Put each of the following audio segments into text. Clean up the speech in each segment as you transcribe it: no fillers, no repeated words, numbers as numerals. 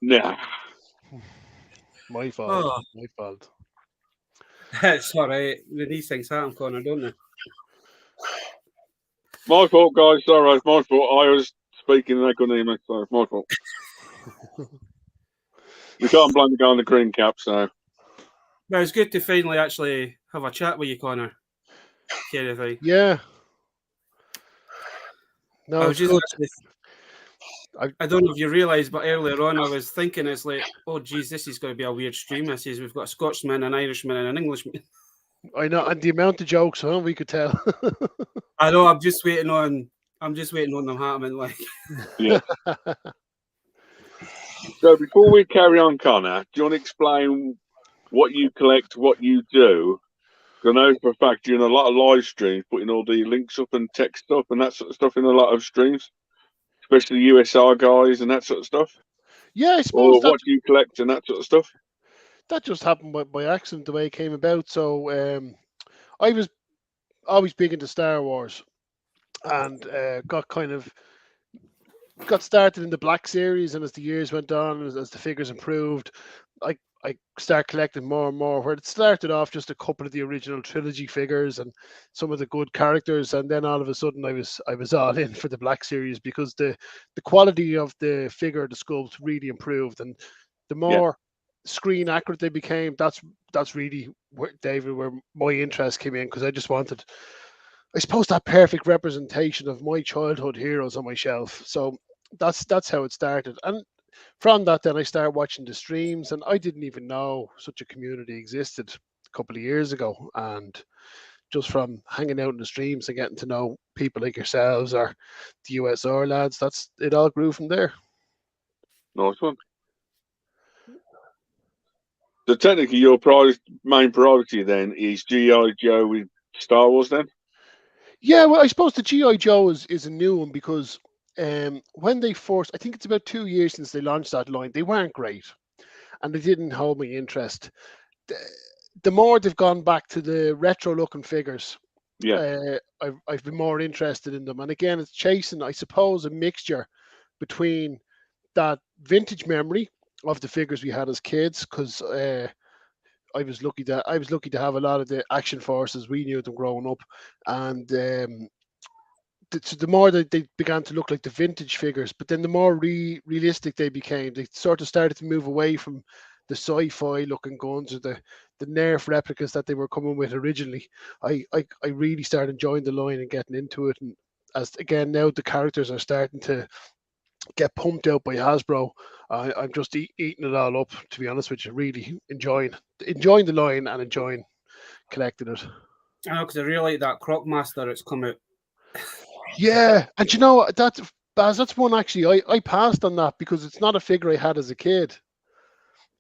Nah. My fault. Oh, My fault. it's all right. These things happen, Connor, don't they? My fault, guys. Sorry, it's my fault. I was speaking and they couldn't hear me, so it's my fault. We can't blame the guy in the green cap, so. But it's good to finally actually have a chat with you, Connor. Kind of thing. Yeah. I No, was it's just good. actually, I I don't know if you realised, but earlier on I was thinking it's like, oh geez, this is going to be a weird stream. This is we've got a Scotsman, an Irishman, and an Englishman. I know, and the amount of jokes, huh? We could tell. I know. I'm just waiting on them happening. Like, Yeah. So before we carry on, Connor, do you want to explain what you collect, what you do? 'Cause I know for a fact you're in a lot of live streams, putting all the links up and text up and that sort of stuff in a lot of streams, especially the USR guys and that sort of stuff. Yeah, I suppose Or that what do you collect and that sort of stuff? that just happened by accident the way it came about. So I was always big into Star Wars, and got started in the Black Series, and as the years went on, as the figures improved, I I start collecting more and more. Where it started off just a couple of the original trilogy figures and some of the good characters, and then all of a sudden I was all in for the Black Series because the quality of the figure, the sculpt really improved, and the Yeah. more screen accurate they became, that's really where David, where my interest came in, because I just wanted, I suppose, that perfect representation of my childhood heroes on my shelf. So that's how it started. And from that, then I started watching the streams, and I didn't even know such a community existed a couple of years ago. And just from hanging out in the streams and getting to know people like yourselves or the USR lads, that's it. All grew from there. Nice one. So technically, your main priority then is GI Joe with Star Wars. Then. Yeah, well, I suppose the GI Joe is a new one because when they first, I think it's about 2 years since they launched that line, they weren't great and they didn't hold my interest. The, the more they've gone back to the retro looking figures, Yeah. I've been more interested in them. And again, it's chasing, I suppose, a mixture between that vintage memory of the figures we had as kids, because I was lucky to have a lot of the action forces. We knew them growing up, and the more that they began to look like the vintage figures, but then the more realistic they became, they sort of started to move away from the sci-fi looking guns or the Nerf replicas that they were coming with originally. I really started enjoying the line and getting into it, and as again now the characters are starting to get pumped out by Hasbro, I'm just eating it all up. To be honest with you, really enjoying the line and enjoying collecting it. I know because I really like that Croc Master that's come out. Yeah, and you know that's Baz, that's one actually I passed on that because it's not a figure I had as a kid.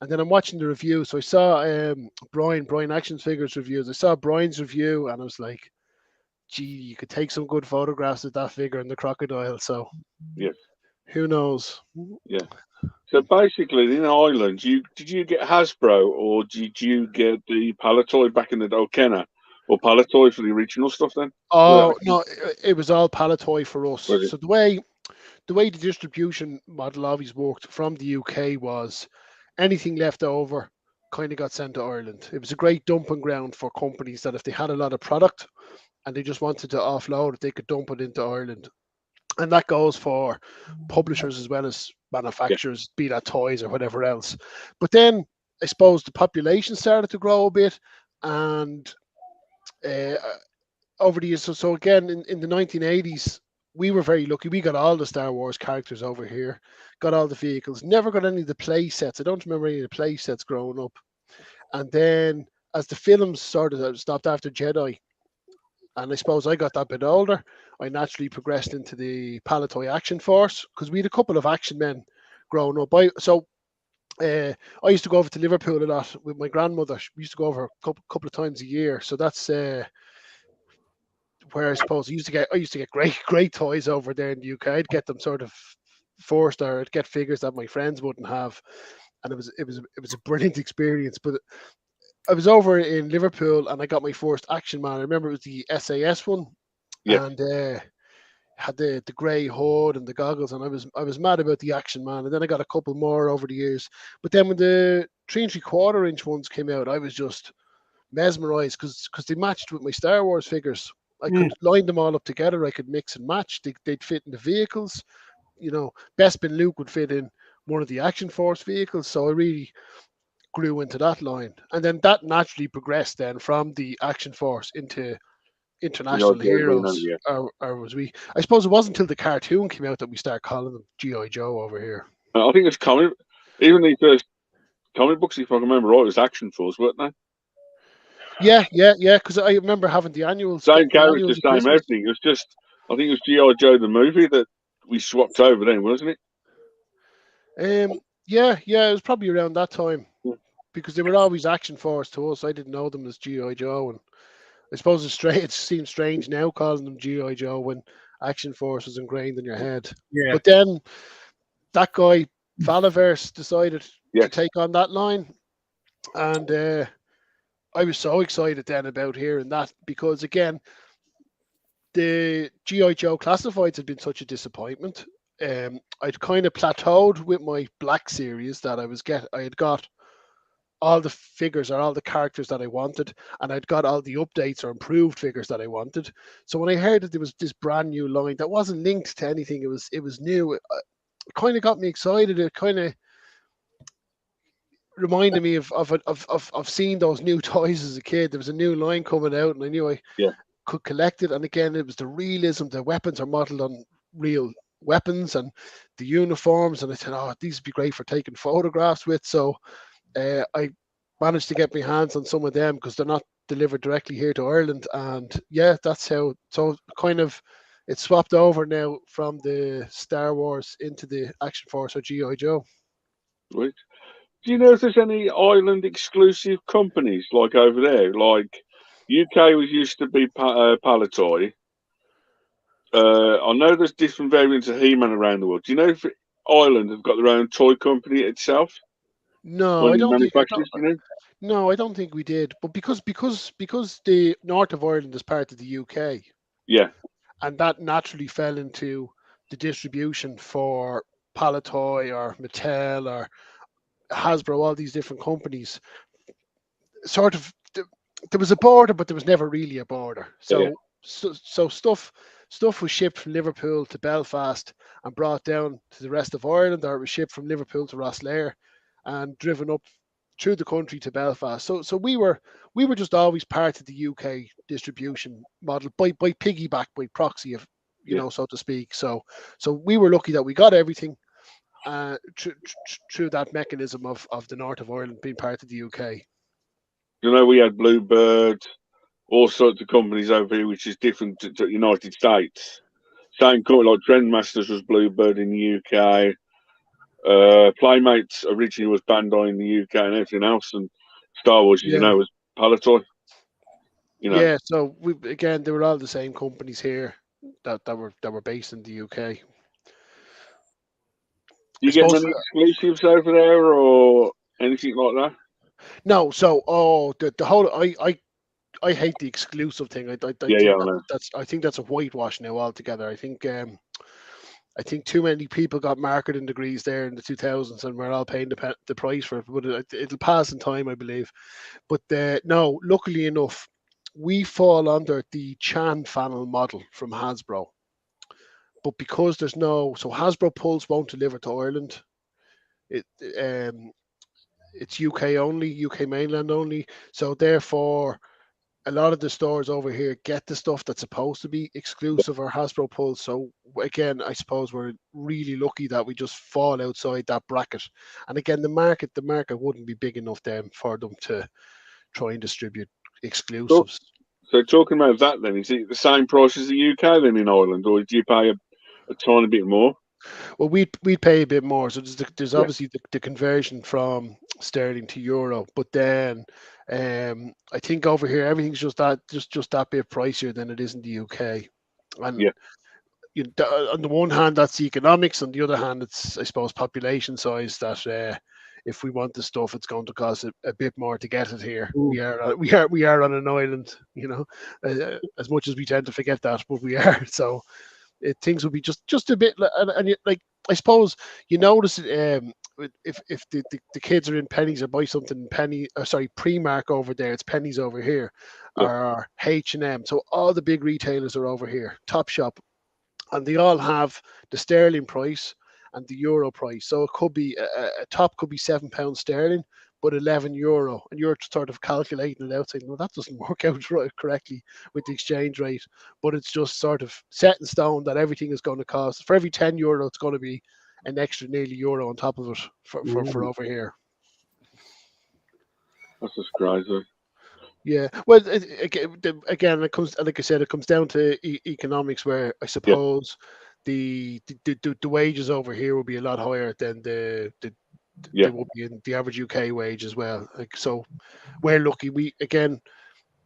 And then I'm watching the review, so I saw Brian Actions Figures reviews. I saw Brian's review, and I was like, "Gee, you could take some good photographs of that figure and the crocodile." So Yes. who knows? Yeah. So basically, in Ireland, did you get Hasbro or did you get the Palatoy back in the Kenner or Palatoy for the original stuff? Then. Oh Well, no, it was all Palatoy for us. was it? So the way the distribution model always worked from the UK was anything left over kind of got sent to Ireland. It was a great dumping ground for companies that if they had a lot of product and they just wanted to offload it, they could dump it into Ireland. And that goes for publishers as well as Yeah. manufacturers, be that toys or whatever else. But then I suppose the population started to grow a bit, and uh, over the years, so again in the 1980s, we were very lucky. We got all the Star Wars characters over here, got all the vehicles, never got any of the play sets. I don't remember any of the play sets growing up. And then as the films sort of stopped after Jedi, and I suppose I got that bit older, I naturally progressed into the Palatoy Action Force because we had a couple of action men growing up. I used to go over to Liverpool a lot with my grandmother. We used to go over a couple of times a year. So that's where I suppose I used to get great toys over there in the UK. I'd get them sort of forced, or I'd get figures that my friends wouldn't have, and it was a brilliant experience. But I was over in Liverpool and I got my first action man. I remember it was the SAS one, Yes. and had the grey hood and the goggles, and I was mad about the Action Man. And then I got a couple more over the years. But then when the 3 3/4 inch ones came out, I was just mesmerized because they matched with my Star Wars figures. I could line them all up together. I could mix and match. They'd fit in the vehicles. You know, Bespin Luke would fit in one of the Action Force vehicles. So I really grew into that line. And then that naturally progressed then from the Action Force into International Heroes. Yeah. Or was we? I suppose it wasn't until the cartoon came out that we started calling them G.I. Joe over here. I think it's comic. Even the first comic books, if I can remember right, it was Action Force, weren't they? Yeah. Because I remember having the annuals. Same character, annuals at same Christmas. everything. It was just, I think it was G.I. Joe the movie that we swapped over then, wasn't it? Yeah, it was probably around that time Yeah. because they were always Action Force to us. I didn't know them as G.I. Joe, and I suppose it seems strange now calling them G.I. Joe when Action Force was ingrained in your head. Yeah. But then that guy Falaverse decided to take on that line, and I was so excited then about hearing that because again, the G.I. Joe classifieds had been such a disappointment. I'd kind of plateaued with my Black series that I had got all the figures or all the characters that I wanted, and I'd got all the updates or improved figures that I wanted. So when I heard that there was this brand new line that wasn't linked to anything, it was new. It kind of got me excited. It kind of reminded me of seeing those new toys as a kid. There was a new line coming out, and I knew I could collect it. And again, it was the realism. The weapons are modeled on real weapons, and the uniforms. And I said, "Oh, these would be great for taking photographs with." So I managed to get my hands on some of them because they're not delivered directly here to Ireland. And yeah, that's how. So kind of, it swapped over now from the Star Wars into the Action Force or GI Joe. Right. Do you know if there's any island exclusive companies like over there? Like UK was used to be Palatoy. I know there's different variants of He-Man around the world. Do you know if Ireland have got their own toy company itself? No, I don't think. Manufacturers, you know? No, I don't think we did. But because the north of Ireland is part of the UK, Yeah, and that naturally fell into the distribution for Palatoy or Mattel or Hasbro, all these different companies. Sort of, there was a border, but there was never really a border. So stuff was shipped from Liverpool to Belfast and brought down to the rest of Ireland, or it was shipped from Liverpool to Rosslare and driven up through the country to Belfast. So we were just always part of the UK distribution model by piggyback, by proxy, of so to speak. So we were lucky that we got everything through that mechanism of the north of Ireland being part of the UK. You know, we had Bluebird, all sorts of companies over here, which is different to United States. Same company, like Trendmasters was Bluebird in the UK. Playmates originally was Bandai in the UK and everything else, and Star Wars, was Palatoy. Yeah, so they were all the same companies here that were based in the UK. Do you get many exclusives over there or anything like that? No, so the whole I hate the exclusive thing. I think that's a whitewash now altogether. I think too many people got marketing degrees there in the 2000s, and we're all paying the price for it. But it'll pass in time, I believe. But no, luckily enough, we fall under the Chan Funnel model from Hasbro. But because there's Hasbro Pulse won't deliver to Ireland. It's UK only, UK mainland only. So therefore, a lot of the stores over here get the stuff that's supposed to be exclusive or Hasbro Pulse. So again, I suppose we're really lucky that we just fall outside that bracket. And again, the market wouldn't be big enough then for them to try and distribute exclusives. So talking about that then, is it the same price as the UK then in Ireland, or do you pay a tiny bit more? Well, we'd pay a bit more. So there's obviously the conversion from sterling to euro, but then I think over here everything's just that bit pricier than it is in the UK. And on the one hand, that's the economics. On the other hand, it's, I suppose, population size that if we want the stuff, it's going to cost a bit more to get it here. We are on an island, as much as we tend to forget that, but we are. So things will be just a bit, and like I suppose you notice it. If the kids are in Pennies or buy something Primark over there, it's Pennies over here, Yeah. or H&M. So all the big retailers are over here, Topshop, and they all have the sterling price and the euro price. So it could be a top could be £7 sterling, but €11, and you're sort of calculating it out, saying, "No, that doesn't work out correctly with the exchange rate." But it's just sort of set in stone that everything is going to cost for every €10, it's going to be an extra nearly euro on top of it for over here. That's just crazy. Yeah, well, again, it comes, like I said, it comes down to economics, where I suppose the wages over here will be a lot higher than they will be in the average UK wage as well. Like, so we're lucky. We, again,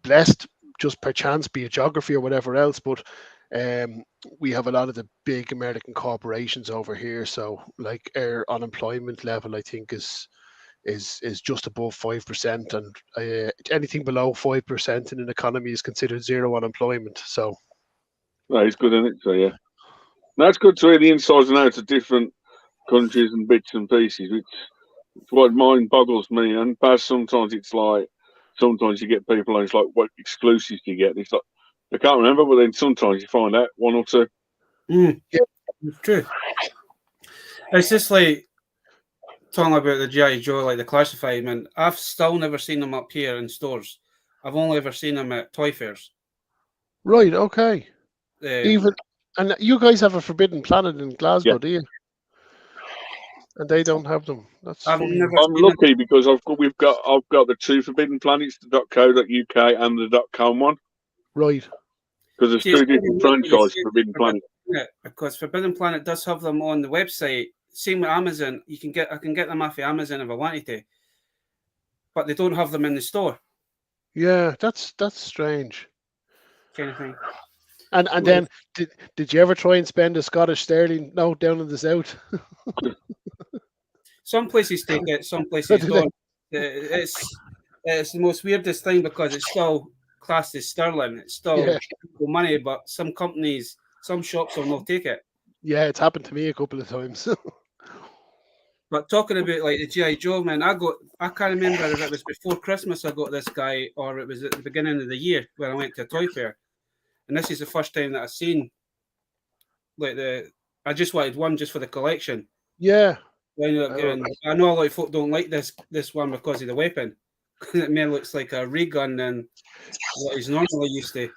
blessed just per chance, be it geography or whatever else, but we have a lot of the big American corporations over here. So like our unemployment level, I think, is just above 5%, and anything below 5% in an economy is considered zero unemployment. So no, it's good, isn't it? So yeah, that's good to hear the insides and outs of different countries and bits and pieces, which what mind boggles me. And Baz, sometimes it's like, sometimes you get people and it's like, what exclusives do you get? It's like, I can't remember, but then sometimes you find out one or two. Yeah. It's true. It's just like talking about the G.I. Joe, like the classified man. I've still never seen them up here in stores. I've only ever seen them at toy fairs. Right. Okay. And you guys have a Forbidden Planet in Glasgow, do you? And they don't have them. That's funny. I'm lucky because I've got the two Forbidden Planets, the .co.uk and the .com one. Right. Because there's two different franchises for Forbidden Planet. Because Forbidden Planet does have them on the website. Same with Amazon. I can get them off of Amazon if I wanted to, but they don't have them in the store. Yeah, that's strange. Kind of thing. And then did you ever try and spend a Scottish sterling note down in the south? Some places take it, some places don't. It's the most weirdest thing because it's still classed as sterling. It's still money, but some companies, some shops will not take it. Yeah, it's happened to me a couple of times. But talking about like the G.I. Joe, man, I can't remember if it was before Christmas I got this guy or it was at the beginning of the year when I went to a toy fair. And this is the first time that I've seen like I just wanted one just for the collection. Yeah. I know a lot of folk don't like this one because of the weapon. It more looks like a ray gun than what he's normally used to.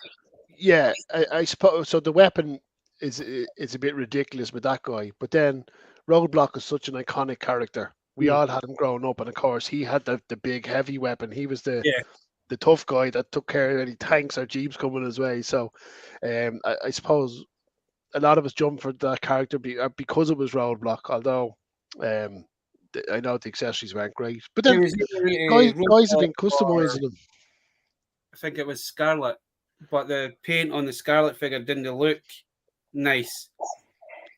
Yeah, I suppose so. The weapon is a bit ridiculous with that guy, but then Roadblock is such an iconic character. We all had him growing up, and of course he had the big heavy weapon. He was the tough guy that took care of any tanks or jeeps coming his way. So I suppose a lot of us jumped for that character because it was Roadblock, although I know the accessories weren't great. But then guys have been customizing them. I think it was Scarlet, but the paint on the Scarlet figure didn't look nice.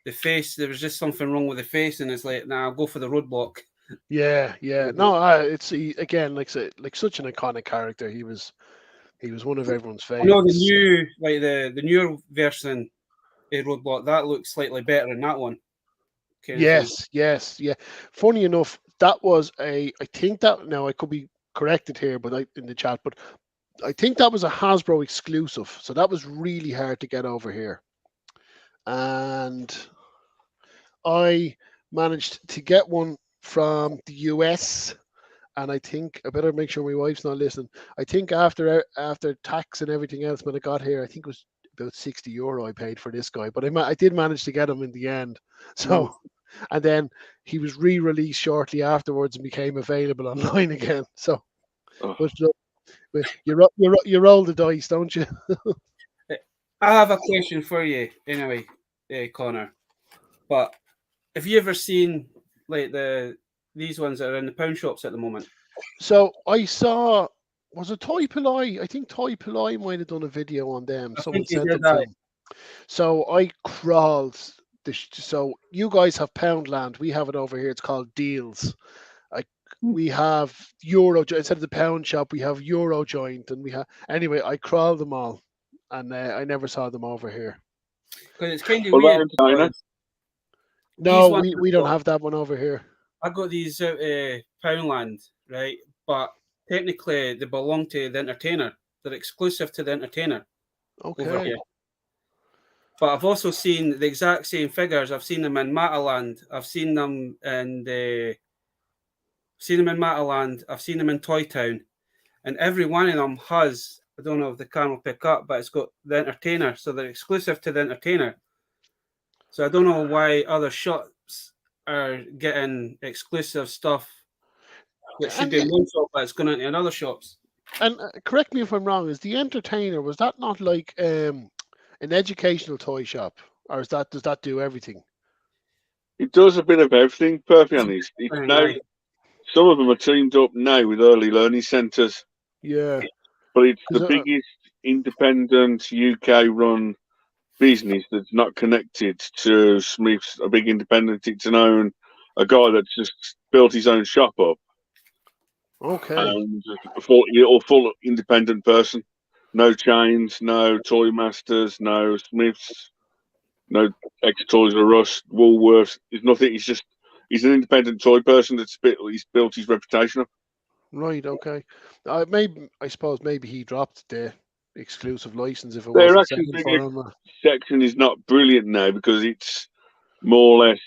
The face, there was just something wrong with the face, and it's like, nah, I'll go for the Roadblock. Yeah. No, it's again like such an iconic character. He was one of everyone's favorites. I know the newer version of Roadblock that looks slightly better than that one. Yes. Funny enough, that was I think that now I could be corrected here, but in the chat, but I think that was a Hasbro exclusive, so that was really hard to get over here. And I managed to get one from the US, and I think I better make sure my wife's not listening. I think after tax and everything else, when I got here, I think it was about €60 I paid for this guy, but I did manage to get him in the end. So, and then he was re-released shortly afterwards and became available online again. So, but you roll the dice, don't you? I have a question for you, anyway, Connor. But have you ever seen like these ones that are in the pound shops at the moment? So I saw, was it Toy Polly? I think Toy Polly might have done a video on them. Someone sent them to them. So I crawled. So you guys have Poundland. We have it over here. It's called Deals. We have Euro instead of the pound shop. We have Euro Joint, and we have anyway. I crawled them all, and I never saw them over here. Because it's kind of What about weird. Entertainer? because No, these ones we don't have that one over here. I got these out of Poundland, right? But technically, they belong to the Entertainer. They're exclusive to the Entertainer over Okay. here. But I've also seen the exact same figures. I've seen them in Mataland. I've seen them in Mataland. I've seen them in Toy Town, and every one of them has. I don't know if the camera will pick up, but it's got the Entertainer, so they're exclusive to the Entertainer. So I don't know why other shops are getting exclusive stuff that should And, be in one shop, but it's going into other shops. and correct me if I'm wrong, is the Entertainer, was that not like an educational toy shop? Or does that do everything? It does a bit of everything, perfectly honest. It's Very now, nice. some of them are teamed up now with early learning centres, Yeah. but it's the 'Cause, biggest independent UK run business that's not connected to Smith's, a big independent. It's a guy that's just built his own shop up Okay. and full independent person. No chains, no Toy Masters, no Smiths, no ex Toys R Us, Woolworths. He's nothing. He's an independent toy person he's built his reputation up. Right, okay. I suppose maybe he dropped the exclusive license if it Their wasn't action selling figure for him. section is not brilliant now because it's more or less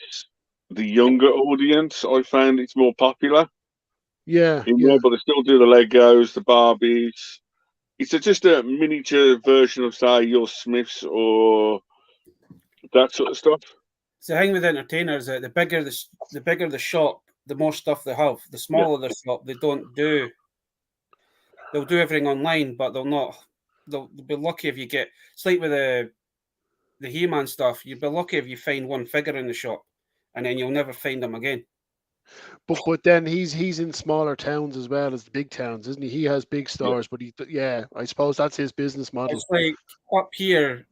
the younger audience. I found it's more popular Yeah, in yeah. there, but they still do the Legos, the Barbies. It's just a miniature version of, say, your Smiths or that sort of stuff. So the thing with Entertainers, that the bigger the shop, the more stuff they have. The smaller the shop, they don't do. They'll do everything online, but they'll not. They'll be lucky if you get. It's like with the He-Man stuff. You'll be lucky if you find one figure in the shop, and then you'll never find them again. But then he's in smaller towns as well as the big towns, isn't he? He has big stores, but I suppose that's his business model. It's like up here,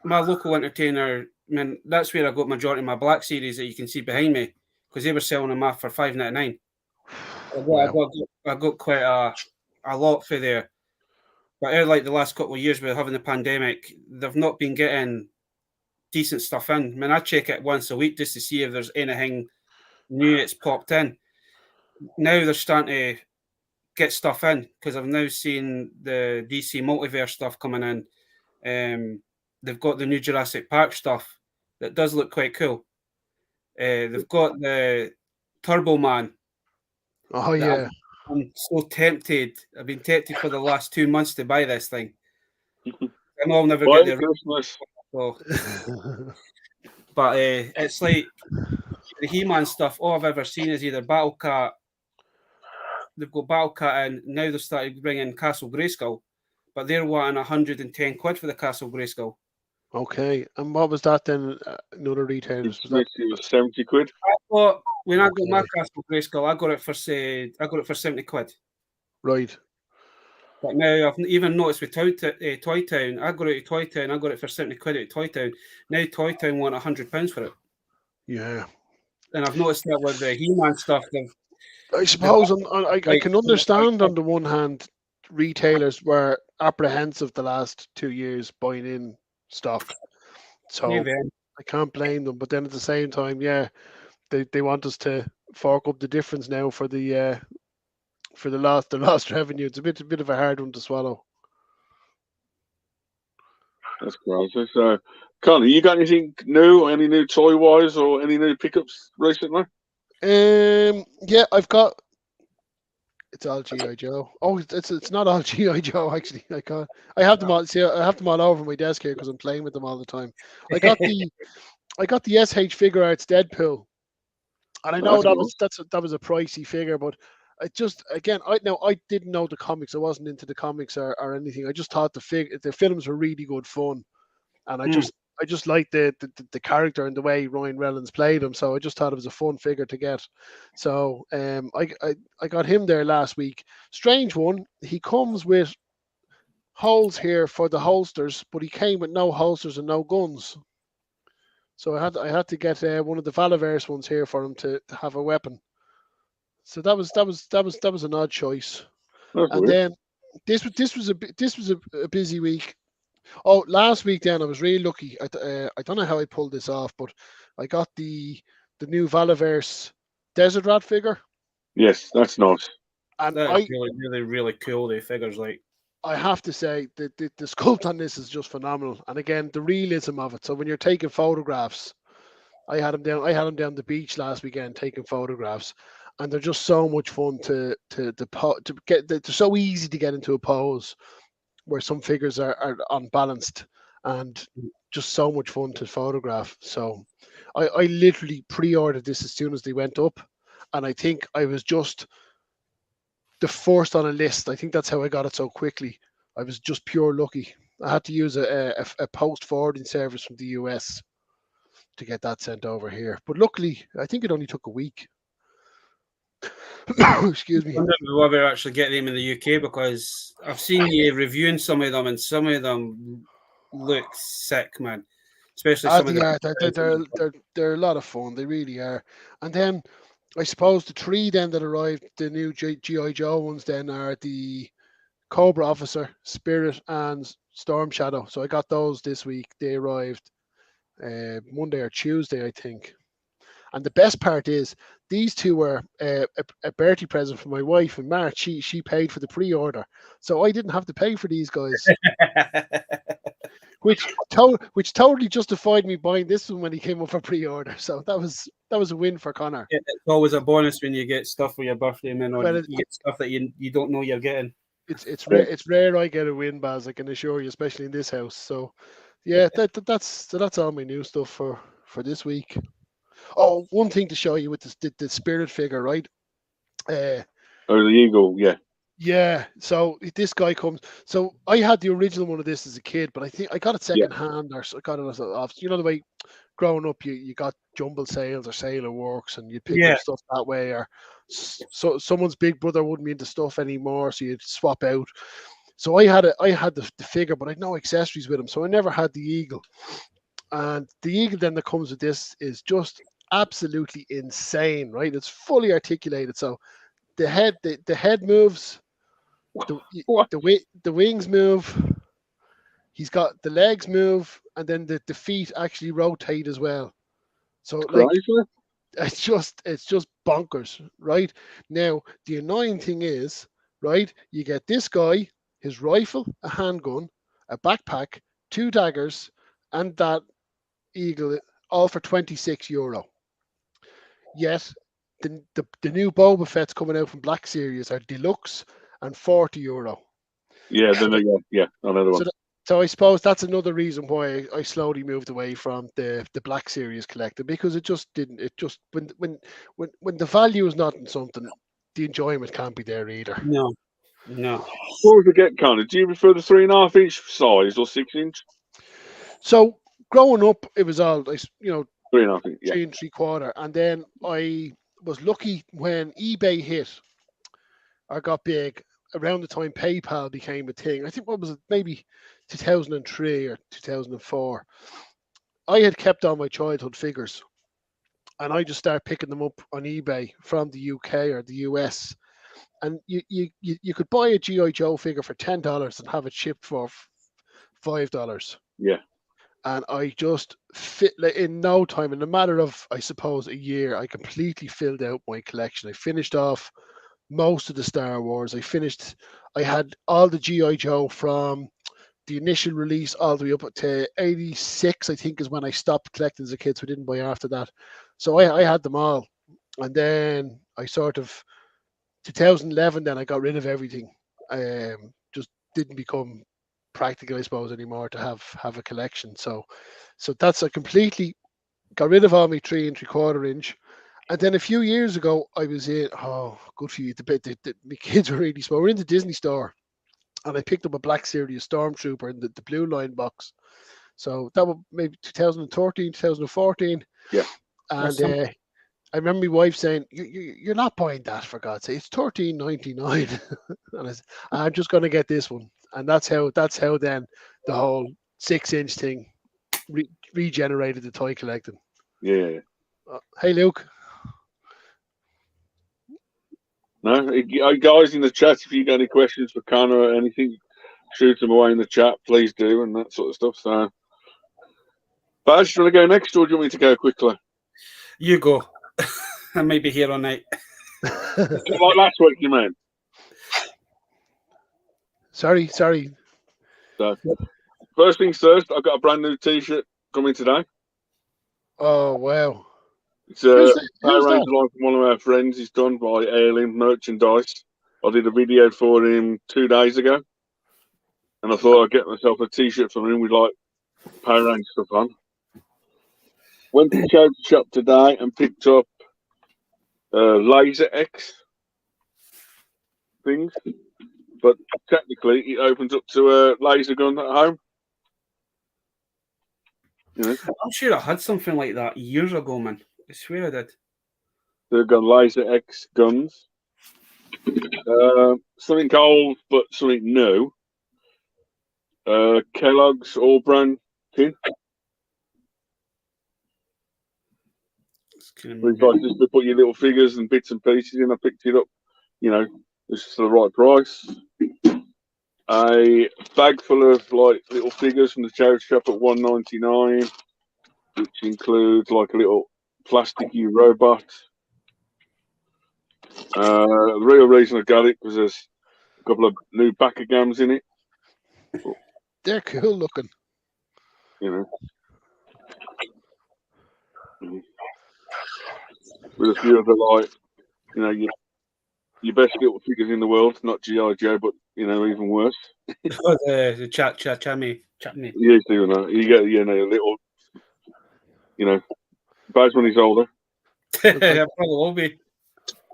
my local Entertainer. I mean, that's where I got majority of my Black Series that you can see behind me, because they were selling them off for $5.99. Wow. I got quite a lot for there. But like the last couple of years with having the pandemic, they've not been getting decent stuff in. I mean, I check it once a week just to see if there's anything new that's popped in. Now they're starting to get stuff in because I've now seen the DC Multiverse stuff coming in. They've got the new Jurassic Park stuff that does look quite cool. They've got the Turbo Man. Oh yeah. I'm so tempted. I've been tempted for the last 2 months to buy this thing. I know I'll never Why get the Christmas? so, but it's like the He-Man stuff. All I've ever seen is either Battle Cat. They've got Battle Cat, and now they've started bringing Castle Grayskull, but they're wanting 110 quid for the Castle Grayskull. Okay. And what was that then? Another retailers was that? It was 70 quid. When I got my Castle Grayskull, I got it for 70 quid. Right. But now I've even noticed with Toy Town, I got it at Toy Town, I got it for 70 quid at Toy Town. Now Toy Town want £100 for it. Yeah. And I've noticed that with the He-Man stuff. I suppose I can understand on the one hand, retailers were apprehensive the last 2 years buying in stock. So I can't blame them. But then at the same time, yeah, they want us to fork up the difference now for the lost revenue. It's a bit of a hard one to swallow. That's crazy. So, Conor, you got anything new, any new toy wise, or any new pickups recently? Yeah, I've got. It's all GI Joe. Oh, it's not all GI Joe actually. I have them all. See, I have them all over my desk here because I'm playing with them all the time. I got the SH Figure Arts Deadpool, and I know that was a pricey figure, but I just I didn't know the comics. I wasn't into the comics or anything. I just thought the films were really good fun, and I just liked the character and the way Ryan Reynolds played him. So I just thought it was a fun figure to get. So I got him there last week. Strange one. He comes with holes here for the holsters, but he came with no holsters and no guns. So I had to get one of the Valaverse ones here for him to have a weapon. So that was an odd choice. That's And weird. then this was a busy week. Oh, last week then I was really lucky. I don't know how I pulled this off, but I got the new Valaverse Desert Rat figure, Yes, that's nice. and That is really, really, really cool. The figures, like, I have to say the sculpt on this is just phenomenal. And again, the realism of it. So when you're taking photographs, I had him down. I had him down the beach last weekend taking photographs, and they're just so much fun to get. They're so easy to get into a pose where some figures are unbalanced, and just so much fun to photograph. So I literally pre-ordered this as soon as they went up, and I think I was just the first on a list. I think that's how I got it so quickly. I was just pure lucky. I had to use a post forwarding service from the US to get that sent over here. But luckily, I think it only took a week. Excuse me. I wonder if we ever actually get them in the UK, because I've seen you reviewing some of them, and some of them look sick, man. Especially some of They are. the. They're a lot of fun. They really are. And then I suppose the three then that arrived, the new GI Joe ones, then are the Cobra Officer, Spirit, and Storm Shadow. So I got those this week. They arrived Monday or Tuesday, I think. And the best part is these two were a birthday present for my wife in March. She paid for the pre-order, so I didn't have to pay for these guys, which totally justified me buying this one when he came up for pre-order. So that was a win for Conor. It's always a bonus when you get stuff for your birthday, man, or Well, you get stuff that you don't know you're getting. It's rare I get a win, Baz. I can assure you, especially in this house. So yeah, that's all my new stuff for this week. Oh, one thing to show you with the Spirit figure, right? Oh, the Eagle, yeah. Yeah, so this guy comes. So I had the original one of this as a kid, but I think I got it second hand, or I got it off. You know the way growing up, you got jumble sales or Sailor Works, and you pick up stuff that way. Or so someone's big brother wouldn't be into stuff anymore, so you'd swap out. So I had the figure, but I had no accessories with him, so I never had the Eagle. And the Eagle then that comes with this is just absolutely insane, right? It's fully articulated, so the head moves. The wings move. He's got the legs move, and then the feet actually rotate as well. So like it's just bonkers, right? Now the annoying thing is, right? You get this guy, his rifle, a handgun, a backpack, two daggers, and that Eagle, all for €26. Yet the new Boba Fett's coming out from Black Series are deluxe and €40. Yeah, then another one. So I suppose that's another reason why I slowly moved away from the Black Series collector, because it just didn't. It just when the value is not in something, the enjoyment can't be there either. No. Before we forget, Conor, do you prefer the 3.5 inch size or 6 inch? So growing up, it was all 3.5 inch, 3 3/4, and then I was lucky when eBay hit or got big around the time PayPal became a thing. I think what was it, maybe 2003 or 2004. I had kept all my childhood figures, and I just started picking them up on eBay from the UK or the US. And you could buy a GI Joe figure for $10 and have it shipped for $5. Yeah. And I just fit in no time, in a matter of, I suppose, a year, I completely filled out my collection. I finished off most of the Star Wars. I had all the GI Joe from the initial release all the way up to 86, I think, is when I stopped collecting as a kid, so I didn't buy after that. So I had them all. And then I sort of 2011, then I got rid of everything. Just didn't become practical, I suppose, anymore to have a collection. So that's, I completely got rid of all my 3 3/4 inch. And then a few years ago, I was in, good for you, my kids were really small. We're in the Disney store, and I picked up a Black Series Stormtrooper in the blue line box. So that was maybe 2013, 2014. Yeah. And I remember my wife saying, "You're not buying that, for God's sake. It's $13.99." And I'm just going to get this one. And that's how then the whole 6 inch thing regenerated the toy collecting. Yeah. Hey, Luke. No, guys in the chat, if you got any questions for Conor or anything, shoot them away in the chat, please do, and that sort of stuff. So, Baz, do you want to go next, or do you want me to go quickly? You go. I might be here all night. Like last week, you mean? Sorry. So, first things first, I've got a brand new T-shirt coming today. Oh wow! It's Who's a that? line from one of our friends. He's done by Heirloom Merchandise. I did a video for him 2 days ago, and I thought I'd get myself a T-shirt from him with like Power Rangers stuff on. Went to charity shop today and picked up Laser X things, but technically it opens up to a laser gun at home. You know, I'm sure I had something like that years ago, man. I swear I did. they've got Laser X guns. Something old but something new. Kellogg's All Brand tin. It's like just to put your little figures and bits and pieces in. I picked it up, you know, this is the right price. A bag full of like little figures from the charity shop at $1.99, which includes like a little plasticky robot. The real reason I got it was there's a couple of new Backagams in it. They're cool looking. You know, with a few of the like, you know, your best little figures in the world, not G.I. Joe, but you know, even worse. The chapmy. Yeah, doing that. You get, you know, a little, you know, Baz when he's older. I probably will be.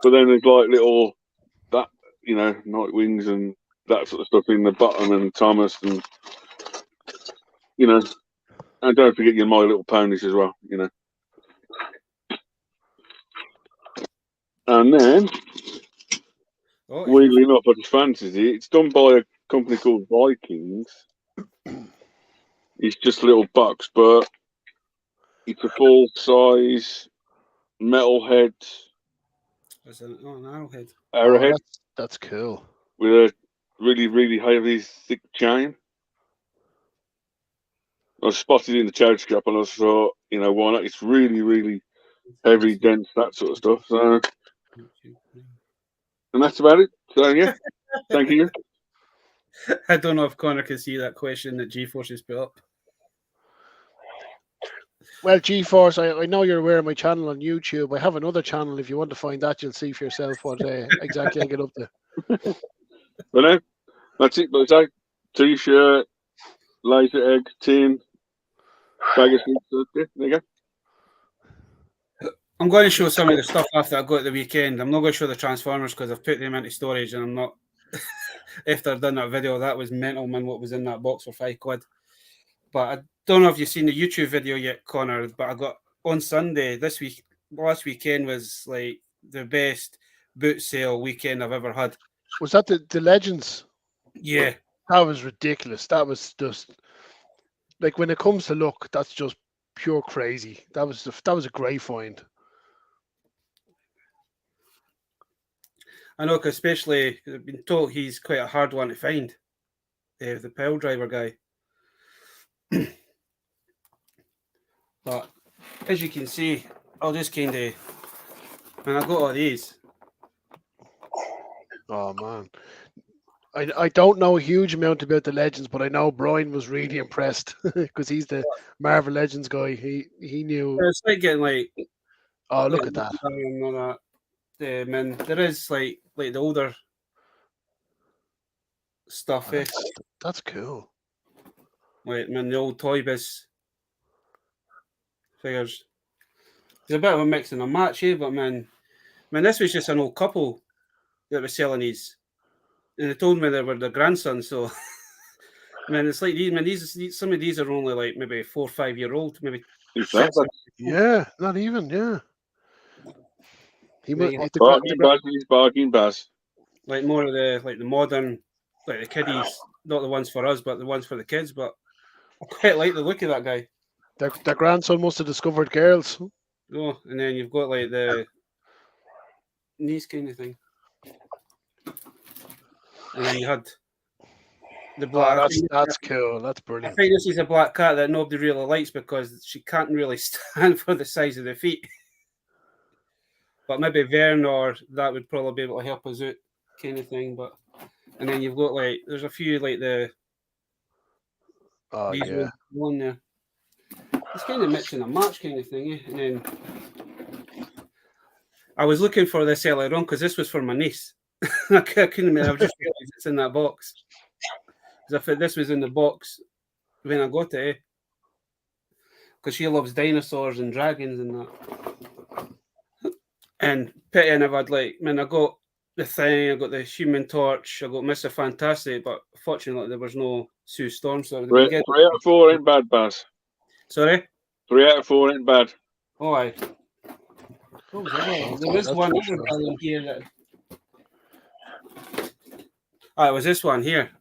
But then there's like little that, you know, Nightwings and that sort of stuff in the bottom, and Thomas, and you know, and don't forget your My Little Ponies as well, you know. And then, weirdly enough, I just fancied it. It's done by a company called Vikings. It's just a little box, but it's a full size metal head. An arrowhead. Arrowhead. That's cool. With a really, really heavy, thick chain. I spotted it in the charity shop and I thought, you know, why not? It's really, really heavy, dense, that sort of stuff. So, and that's about it. So, yeah, thank you. I don't know if Conor can see that question that G-Force has put up. Well, G-Force, I know you're aware of my channel on YouTube. I have another channel. If you want to find that, you'll see for yourself what exactly I get up to. But no, that's it. But it's like T-shirt, laser egg, tin, bag of sweets. There you go. I'm going to show some of the stuff after I go at the weekend. I'm not going to show the Transformers because I've put them into storage and I'm not. After I've done that video, that was mental, man, what was in that box for £5. But I don't know if you've seen the YouTube video yet, Conor, but I got on Sunday last weekend was like the best boot sale weekend I've ever had. Was that the Legends? Yeah. That was ridiculous. That was just like, when it comes to look, that's just pure crazy. That was a great find. I know, cause especially I've been told he's quite a hard one to find. The pile driver guy. But as you can see, I'll just kind of, and I got all these. Oh man, I don't know a huge amount about the Legends, but I know Brian was really impressed because he's the Marvel Legends guy. He knew. It's like getting like. Oh, look at that! Man, there is like the older stuff. That's cool. Like, man, the old Toy Biz figures. It's a bit of a mix and a match here, but man, this was just an old couple that was selling these, and they told me they were their grandsons. So, man, it's like these some of these are only like maybe 4 or 5 year old, maybe. Yeah, not even. Yeah. He must bargain bass. Like more of the modern, like the kiddies, not the ones for us, but the ones for the kids. But I quite like the look of that guy. Their grandson must have discovered girls. Oh, and then you've got like the knees kind of thing. And then you had The black. That's cool. That's I brilliant. think this is a black cat that nobody really likes because she can't really stand for the size of the feet. But maybe Vern or that would probably be able to help us out, kind of thing. But and then you've got like there's a few like the Yeah. One there. It's kind of mixing a match kind of thing, and then I was looking for this earlier on because this was for my niece. I couldn't. I've just realised it's in that box. Because I thought this was in the box when I got it, because she loves dinosaurs and dragons and that. And pity I've had I got the thing, I got the Human Torch, I got Mr. Fantastic, but fortunately there was no Sue Storm. So 3 out of 4 ain't bad, Baz. Sorry? 3 out of 4 ain't bad. Oh, aye. What was it? There was one other in here that. It was this one here.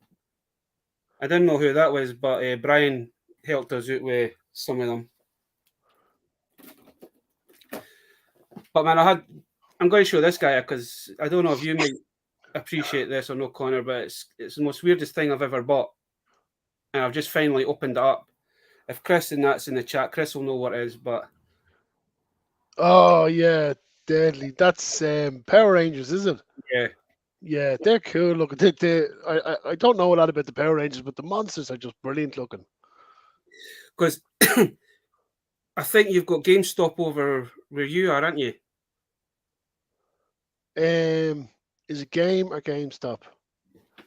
I didn't know who that was, but Brian helped us out with some of them. But man, I'm going to show this guy because I don't know if you might appreciate this or not, Connor, but it's the most weirdest thing I've ever bought, and I've just finally opened it up. If Chris and that's in the chat, Chris will know what it is. But oh yeah, deadly. That's Power Rangers, is it? Yeah. Yeah, they're cool looking. I don't know a lot about the Power Rangers, but the monsters are just brilliant looking. Because I think you've got GameStop over where you are, aren't you? Is it Game or GameStop?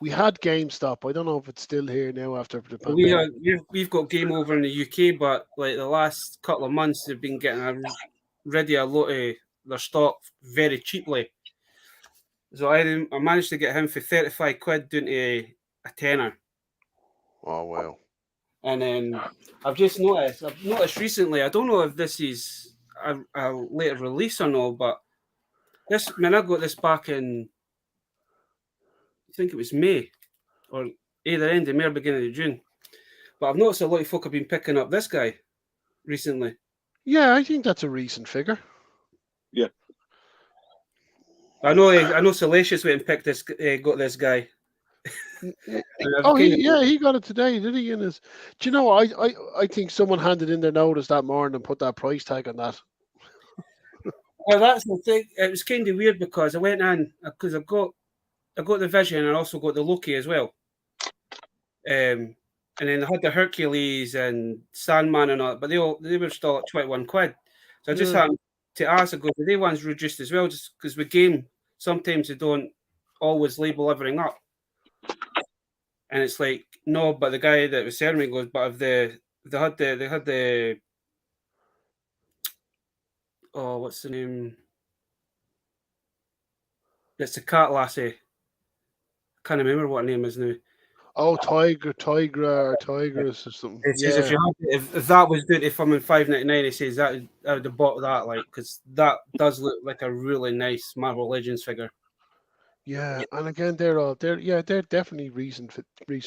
We had GameStop. I don't know if it's still here now after the pandemic. We've got Game over in the UK, but like the last couple of months, they've been getting a lot of their stock very cheaply. So I managed to get him for 35 quid down to a tenner. Oh wow! And then I've noticed recently. I don't know if this is a later release or not, but I got this back in, I think it was May, or either end of May or beginning of June. But I've noticed a lot of folk have been picking up this guy recently. Yeah, I think that's a recent figure. Yeah. I know Salacious went and got this guy. He got it today, did he? Do you know? I think someone handed in their notice that morning and put that price tag on that. Well, that's the thing. It was kind of weird because I went in because I got the Vision and I also got the Loki as well. And then I had the Hercules and Sandman and all, but they were still at 21 quid. So I just happened to ask, I go, the day one's reduced as well, just because with Game, sometimes they don't always label everything up. And it's like, no, but the guy that was selling me goes, but if they had the oh, what's the name? It's the cat lassie. I can't remember what her name is now. Oh, Tigress or something. It says if that was good, if I'm in $5.99, it says that I would have bought that, like, because that does look like a really nice Marvel Legends figure. Yeah, and again, they're definitely recent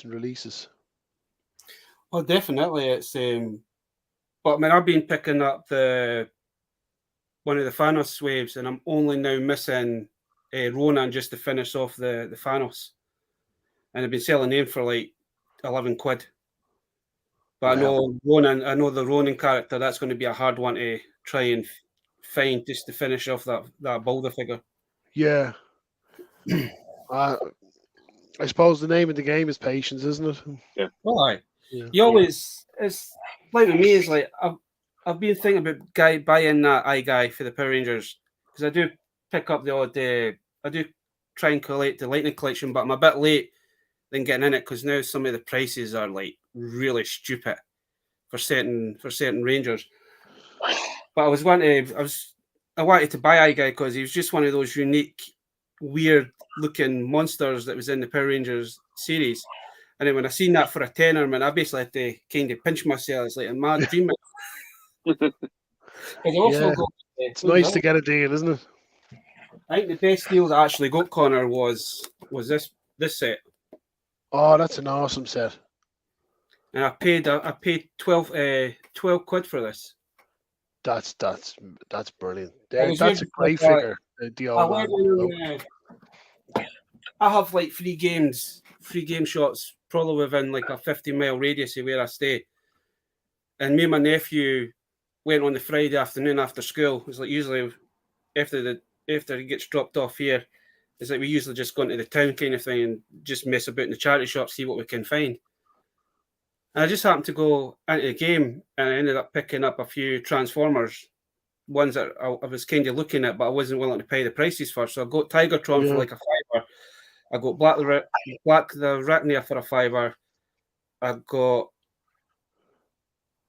releases. Well, definitely, it's but I've been picking up one of the Thanos waves, and I'm only now missing Ronan just to finish off the Thanos, and I've been selling them for like 11 quid. But wow. I know the Ronan character. That's going to be a hard one to try and find just to finish off that Balder figure. Yeah. I suppose the name of the game is patience, isn't it? Yeah. Well, you always, it's like with me, is like I've been thinking about buying that guy for the Power Rangers, because I do pick up the odd I do try and collect the Lightning Collection, but I'm a bit late than getting in it because now some of the prices are like really stupid for certain Rangers. But I wanted to buy a guy because he was just one of those unique, weird looking monsters that was in the Power Rangers series. And then when I seen that for a tenner, man, I basically had to kind of pinch myself. It's like a mad dream. It's nice to get a deal, isn't it? I think the best deal that I actually got, Connor, was this set. Oh, that's an awesome set. And I paid 12 quid for this. That's brilliant. That's a great figure. I have like free game shots probably within like a 50-mile radius of where I stay. And me and my nephew went on the Friday afternoon after school. It's like usually after he gets dropped off here, it's like we usually just go into the town kind of thing and just mess about in the charity shop, see what we can find. And I just happened to go into the game and I ended up picking up a few Transformers, ones that I was kind of looking at, but I wasn't willing to pay the prices for. So I got Tigertron for like a $5. I got Black the Arachnia for a $5. I got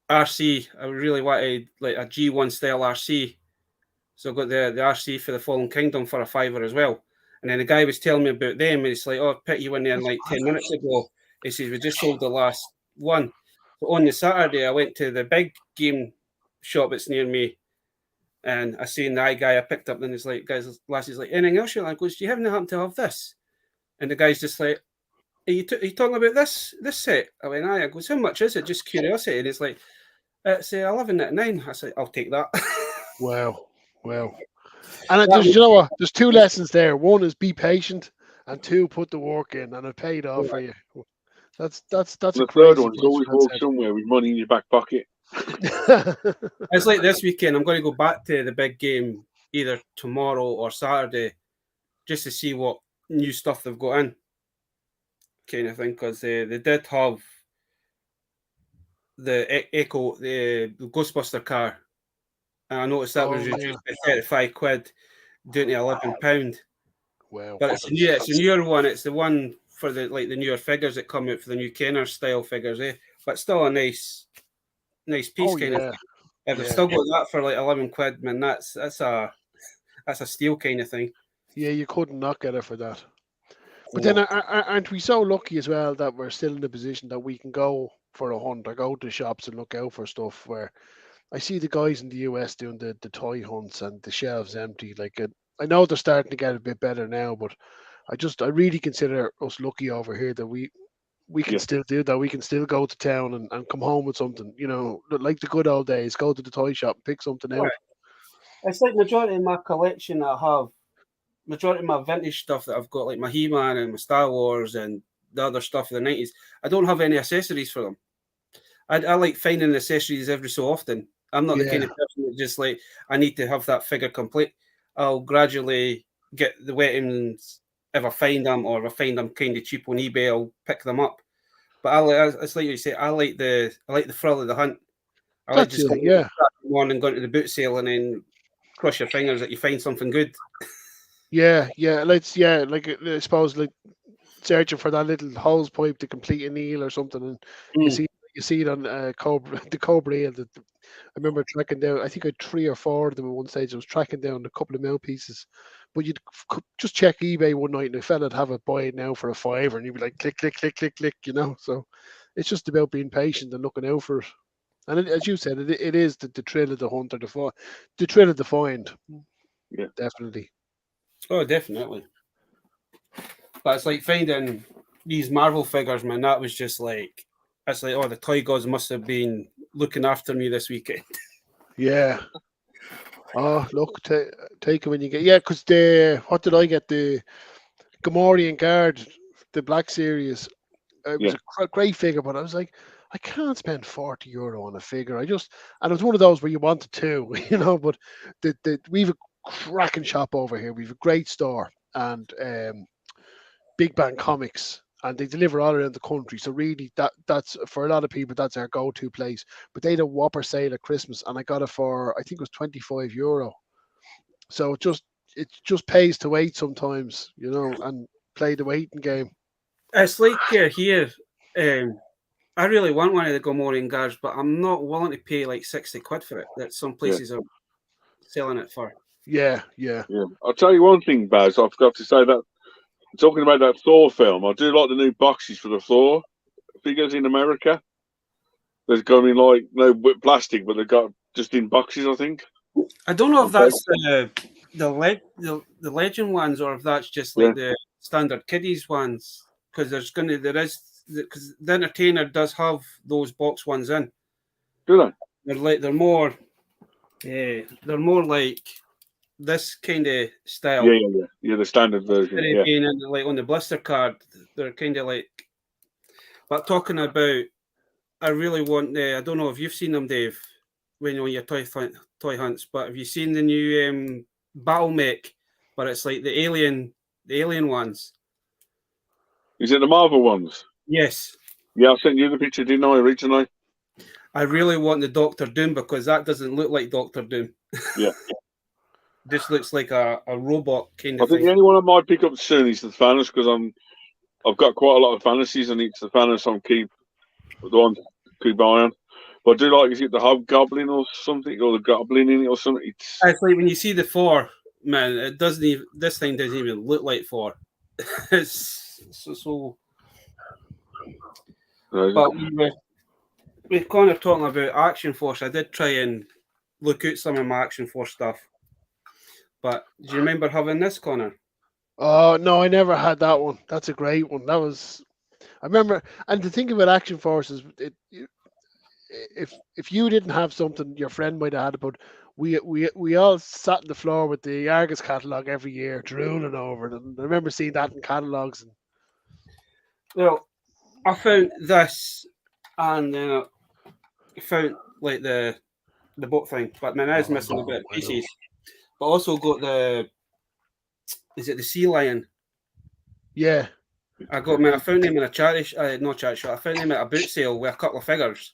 RC. I really wanted like a G1 style RC. So I got the RC for the Fallen Kingdom for a $5 as well. And then the guy was telling me about them, and it's like, oh, I put you in there like 10 minutes ago. He says, we just sold the last one. So on the Saturday, I went to the big game shop that's near me, and I seen the guy I picked up, and he's like, guys, lassie's like, anything else? I goes, do you happen to have this? And the guy's just like, are you talking about this set? I went, aye. I goes, how much is it? Just curiosity. And it's like, it's 11.99. I said, I'll take that. Wow. And you know what? There's two lessons there. One is be patient, and two, put the work in, and it paid off for you. That's the third one is always walk somewhere with money in your back pocket. It's like this weekend. I'm going to go back to the big game either tomorrow or Saturday, just to see what new stuff they've got in, kind of thing. Because they did have the Echo, the Ghostbuster car. And I noticed that was reduced by £35 down to £11. Wow! But it's a newer one. It's the one for the newer figures that come out for the new Conor style figures, But still a nice piece, kind of thing. If they've still got that for like £11, man, that's a steal kind of thing. Yeah, you couldn't not get it for that. But then aren't we so lucky as well that we're still in a position that we can go for a hunt or go to shops and look out for stuff where I see the guys in the US doing the toy hunts and the shelves empty. Like I know they're starting to get a bit better now, but I really consider us lucky over here that we can still do that. We can still go to town and come home with something, like the good old days. Go to the toy shop and pick something out. It's like majority of my collection that I have, majority of my vintage stuff that I've got, like my He-Man and my Star Wars and the other stuff of the 90s. I don't have any accessories for them. I like finding accessories every so often. I'm not the kind of person that just like, I need to have that figure complete. I'll gradually get the weapons if I find them, or if I find them kind of cheap on eBay, I'll pick them up. But it's like you say, I like the thrill of the hunt. I like just going and going to the boot sale and then cross your fingers that you find something good. Yeah. Like I suppose like searching for that little hose pipe to complete an eel or something, and you see it on the Cobra eel. I remember tracking down, I think I had 3 or 4 of them at one stage. I was tracking down a couple of mouthpieces. But you'd just check eBay one night and a fella'd have it, buy it now for a $5, and you'd be like, click, click, click, click, click, So it's just about being patient and looking out for it. And as you said, it is the thrill of the hunt, or the thrill of the find. Yeah. Definitely. Oh, definitely. But it's like finding these Marvel figures, man. That was just like, it's like, oh, the toy gods must have been looking after me this weekend. Yeah. Oh, look, take it when you get. Yeah, because what did I get? The Gamorrean Guard, the Black Series. It was a great figure, but I was like, I can't spend €40 on a figure. And it was one of those where you wanted to, but we've a cracking shop over here. We've a great store, and Big Bang Comics, and they deliver all around the country. So really, that's for a lot of people, that's our go-to place. But they had a whopper sale at Christmas, and I got it for, I think it was €25. So it just pays to wait sometimes, and play the waiting game. It's like here. I really want one of the Gamorrean guards, but I'm not willing to pay like £60 for it. That some places are selling it for. Yeah. I'll tell you one thing, Baz. I forgot to say that. Talking about that Thor film, I do like the new boxes for the Thor figures in America. There's going in like no plastic, but they've got just in boxes, I think. I don't know if that's the legend ones, or if that's just like the standard kiddies ones. Because because the Entertainer does have those box ones in. Do they? They're more like this kind of style. Yeah, the standard version. Being in, like on the blister card, they're kind of like, But talking about, I really want. I don't know if you've seen them, Dave, when you're on your toy hunts. But have you seen the new battle mech? But it's like the alien ones. Is it the Marvel ones? Yes. Yeah, I sent you the picture, didn't I, originally? I really want the Doctor Doom because that doesn't look like Doctor Doom. Yeah. This looks like a robot kind I of think thing. the only one I might pick up soon is the Thanos because I've got quite a lot of fantasies and it's the Thanos I'm the one to keep eye on. But I do like, is it the Hobgoblin or something, or the Goblin in it or something? It's like when you see the Thor, man, it doesn't even, this thing doesn't even look like Thor. It's so. But with Conor talking about Action Force, I did try and look at some of my Action Force stuff. But do you remember having this, Conor? Oh no, I never had that one. That's a great one. I remember, and the thing about Action Force is, if you didn't have something, your friend might have had it. But we all sat on the floor with the Argus catalog every year, drooling over it. And I remember seeing that in catalogs. Well, I found this, and then I found like the boat thing, but man, I was missing a bit of pieces. But also got is it the sea lion? Yeah. I found him in a not charity shop. I found him at a boot sale with a couple of figures.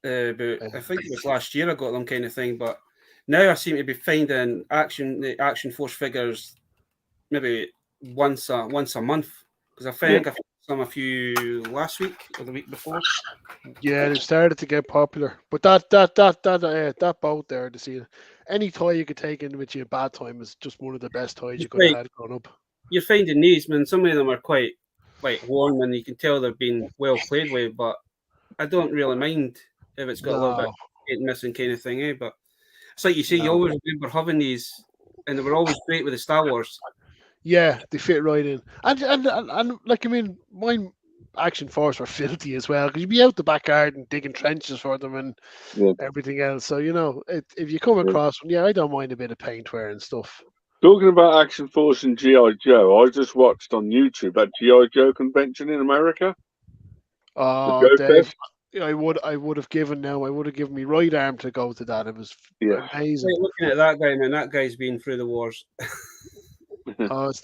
But I think it was last year I got them kind of thing. But now I seem to be finding the Action Force figures maybe once a month because I found some a few last week or the week before. Yeah, they've started to get popular. But that boat there, to see any toy you could take in with you at bad time is just one of the best toys you could have had growing up. You're finding these, man. Some of them are quite worn, and you can tell they've been well played with. But I don't really mind if it's got a little bit missing kind of thing, eh? But it's like you say, you always remember having these, and they were always great with the Star Wars. Yeah, they fit right in, and like I mean, mine Action Force were filthy as well because you'd be out the back garden digging trenches for them and everything else. So if you come across one, I don't mind a bit of paint wear and stuff. Talking about Action Force and G.I. Joe, I just watched on YouTube that G.I. Joe convention in America. Oh, Dave, I would have given my right arm to go to that. It was amazing. Looking at that guy, man, that guy's been through the wars. Oh, it's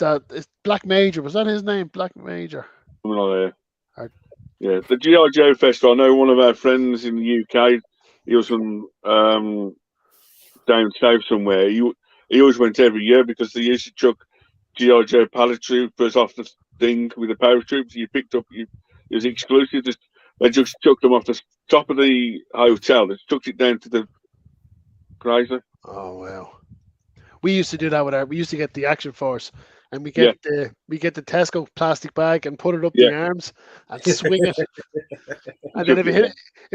Black Major. Was that his name? Black Major. Something like that. Yeah, the G.I. Joe Festival. I know one of our friends in the UK. He was from down south somewhere. He always went every year because they used to chuck G.I. Joe paratroopers off the thing with the paratroops. You picked up. It was exclusive. They just chucked them off the top of the hotel. They chucked it down to the crazy. Oh wow. We used to do that we used to get the Action Force, and we get the Tesco plastic bag and put it up the arms and swing it. And then if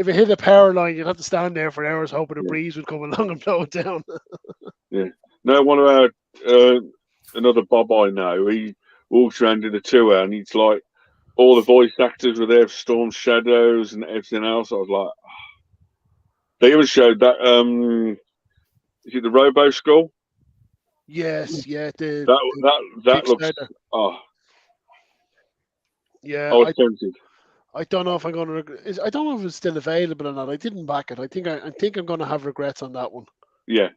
it hit a power line, you'd have to stand there for hours hoping a breeze would come along and blow it down. No, one of our another Bob I know, he walks around in a tour and it's like all the voice actors were there for Storm Shadows and everything else. I was like, they even showed that is it the Robo Skull? Yes, yeah. That looks. Yeah, I was tempted. I don't know if I'm going to. I don't know if it's still available or not. I didn't back it. I think I'm going to have regrets on that one. Yeah.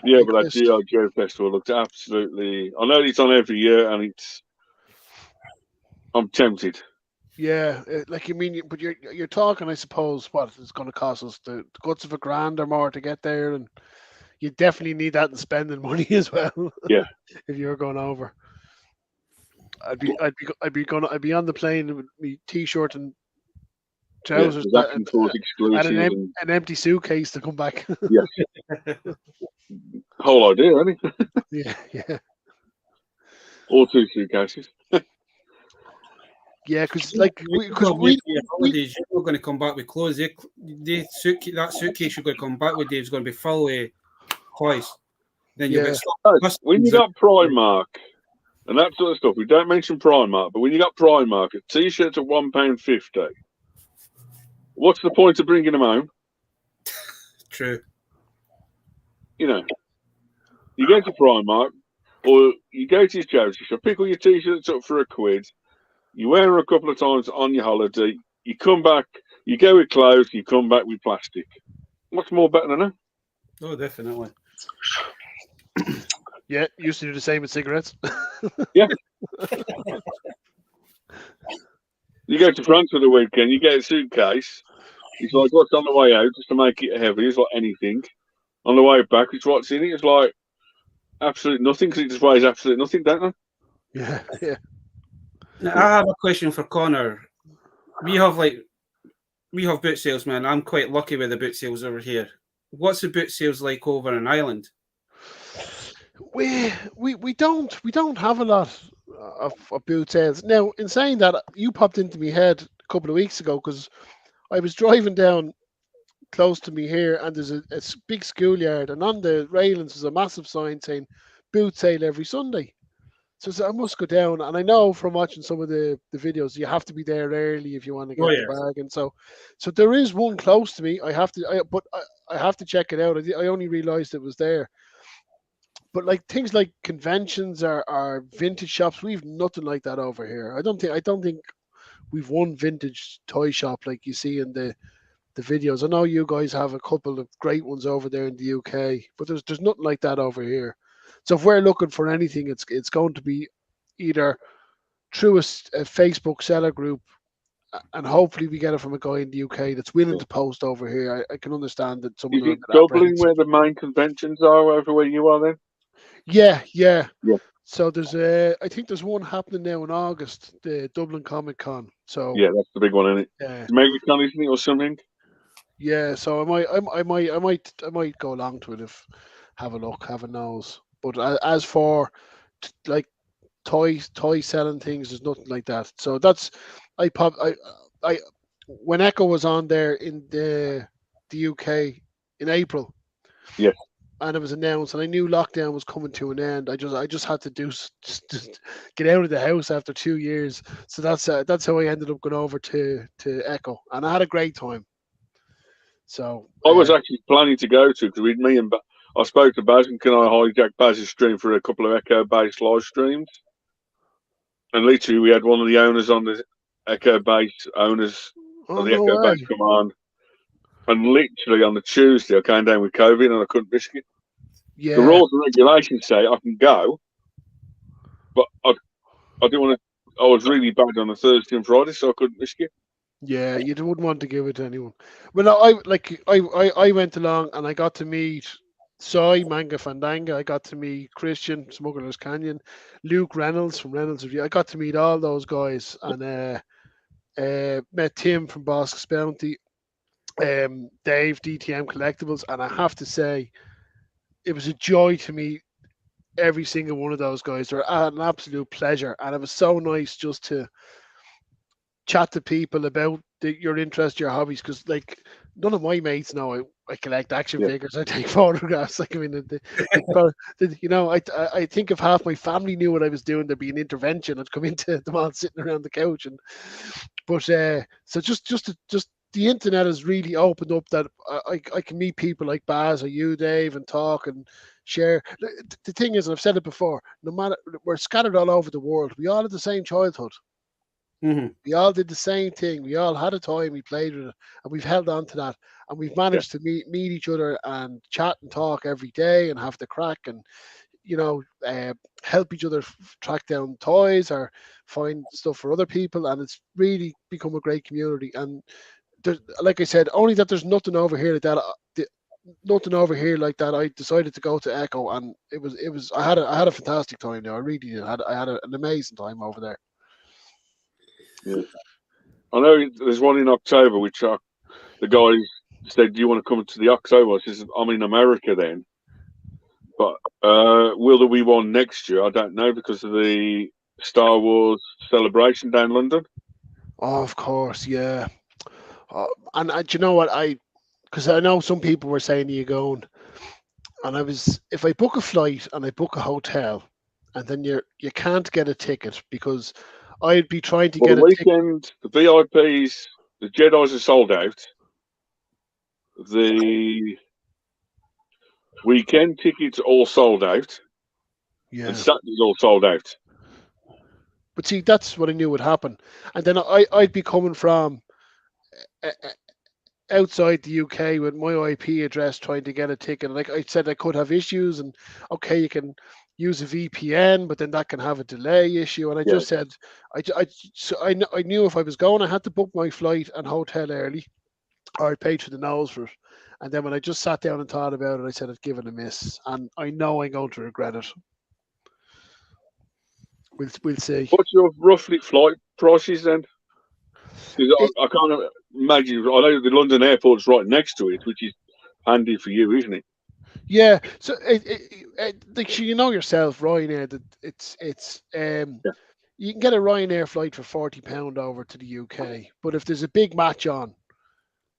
Yeah, but that G.I. Joe Festival looks absolutely. I know it's on every year, and I'm tempted. Yeah, but you're talking. I suppose what it's going to cost us the guts of $1,000 or more to get there, and you definitely need that in spending money as well. Yeah. If you're going over, I'd be on the plane with my t-shirt and trousers and an empty suitcase to come back. Yeah. Whole idea, isn't it? Yeah. Or 2 suitcases. Yeah, because you're not going to come back with clothes. That suitcase you're going to come back with, Dave's going to be full of toys. Then you get when you got Primark and that sort of stuff. We don't mention Primark, but when you got Primark, a t-shirt at £1.50. What's the point of bringing them home? True. You go to Primark, or you go to your charity shop, pick all your t-shirts up for £1. You wear them a couple of times on your holiday. You come back. You go with clothes. You come back with plastic. What's more better than that? Oh, definitely. Yeah, used to do the same with cigarettes. Yeah. You go to France for the weekend. You get a suitcase. It's like, what's on the way out, just to make it heavy. It's like anything. On the way back, it's what's in it. It's like absolute nothing, because it just weighs absolute nothing, don't they? Yeah, yeah. Now, I have a question for Connor. We have boot sales, man. I'm quite lucky with the boot sales over here. What's the boot sales like over in Ireland? We don't have a lot of boot sales. Now, in saying that, you popped into my head a couple of weeks ago because I was driving down close to me here, and there's a big schoolyard, and on the railings there's a massive sign saying boot sale every Sunday. So I must go down, and I know from watching some of the videos you have to be there early if you want to get the bargain. So there is one close to me. I have to check it out. I only realised it was there. But like things like conventions or vintage shops, we've nothing like that over here. I don't think we've one vintage toy shop like you see in the videos. I know you guys have a couple of great ones over there in the UK, but there's nothing like that over here. So if we're looking for anything, it's going to be either through a Facebook seller group, and hopefully we get it from a guy in the UK that's willing to post over here. I can understand that someone Is it Dublin where the main conventions are over where you are then? Yeah. Yeah. So there's I think there's one happening now in August, the Dublin Comic Con. So yeah, that's the big one, isn't it? Yeah. Maybe Con, isn't it, or something? Yeah, so I might go along to it, if have a look, have a nose. But as for like toy selling things, there's nothing like that. So that's I when Echo was on there in the UK in April. Yes. And it was announced, and I knew lockdown was coming to an end. I just had to just get out of the house after 2 years. So that's how I ended up going over to Echo, and I had a great time. So I was actually planning to go to, because me and I spoke to Baz, and can I hijack Baz's stream for a couple of Echo-based live streams? And literally, we had one of the owners on the Echo-based owners of the Echo-based command. And literally on the Tuesday, I came down with COVID and I couldn't risk it. Yeah. The rules and regulations say I can go, but I didn't want to. I was really bad on a Thursday and Friday, so I couldn't risk it. Yeah, you wouldn't want to give it to anyone. Well, I went along and I got to meet Soy Manga Fandanga. I got to meet Christian Smuggler's Canyon, Luke Reynolds from Reynolds Review. I got to meet all those guys, and met Tim from Bosk's Bounty, Dave DTM Collectibles, and I have to say, it was a joy to meet every single one of those guys. They're an absolute pleasure, and it was so nice just to chat to people about your interest, your hobbies, because like none of my mates know I collect action figures. I take photographs. Like, I mean, I think if half my family knew what I was doing, there'd be an intervention. I'd come into them all sitting around the couch, but so just the internet has really opened up that I can meet people like Baz or you, Dave, and talk and share. The thing is, and I've said it before, no matter, we're scattered all over the world. We all had the same childhood. Mm-hmm. We all did the same thing. We all had a toy, we played with it, and we've held on to that. And we've managed to meet each other and chat and talk every day and have the crack and, help each other track down toys or find stuff for other people. And it's really become a great community. And like I said, only that there's nothing over here like that. Nothing over here like that. I decided to go to Echo, and it was. I had a fantastic time there. I really did. I had an amazing time over there. Yeah, I know there's one in October, which the guys said, "Do you want to come to the October?" I said, "I'm in America then." But will there be one next year? I don't know, because of the Star Wars celebration down in London. Oh, of course, yeah. And do you know what, because I know some people were saying, "Are you going?" And if I book a flight and I book a hotel, and then you can't get a ticket, because I'd be trying to get the weekend, the VIPs, the Jedis are sold out. The weekend tickets all sold out. Yeah. and Saturday's all sold out. But see, that's what I knew would happen. And then I'd be coming from outside the UK with my IP address trying to get a ticket. Like I said, I could have issues, and okay, you can use a VPN, but then that can have a delay issue. And I Yeah. just said, I knew if I was going, I had to book my flight and hotel early, or I paid through the nose for it. And then when I just sat down and thought about it, I said I'd give it a miss, and I know I'm going to regret it. We'll see. What's your roughly flight prices then? Because I can't imagine. I know the London airport's right next to it, which is handy for you, isn't it? Yeah, so like you know yourself, Ryanair, that it's you can get a Ryanair flight for £40 over to the UK, but if there's a big match on,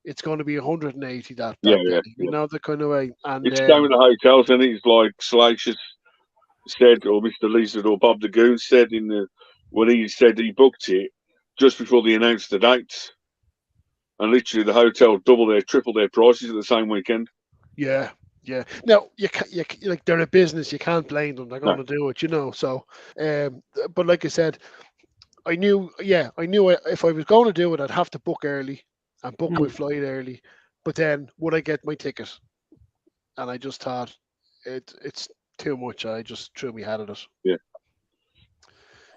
it's going to be 180 that Yeah, day. yeah, You know, the kind of way. And it's down with the hotels, and it's like Salacious said, or Mr. Lee said, or Bob the Goon said when he said he booked it just before they announced the dates, and literally the hotel triple their prices at the same weekend. yeah. Now you like they're a business. You can't blame them. They're going to do it, you know. So, but like I said, I knew if I was going to do it, I'd have to book early and book my flight early. But then would I get my ticket? And I just thought it's too much. I just threw my hat at it. Yeah.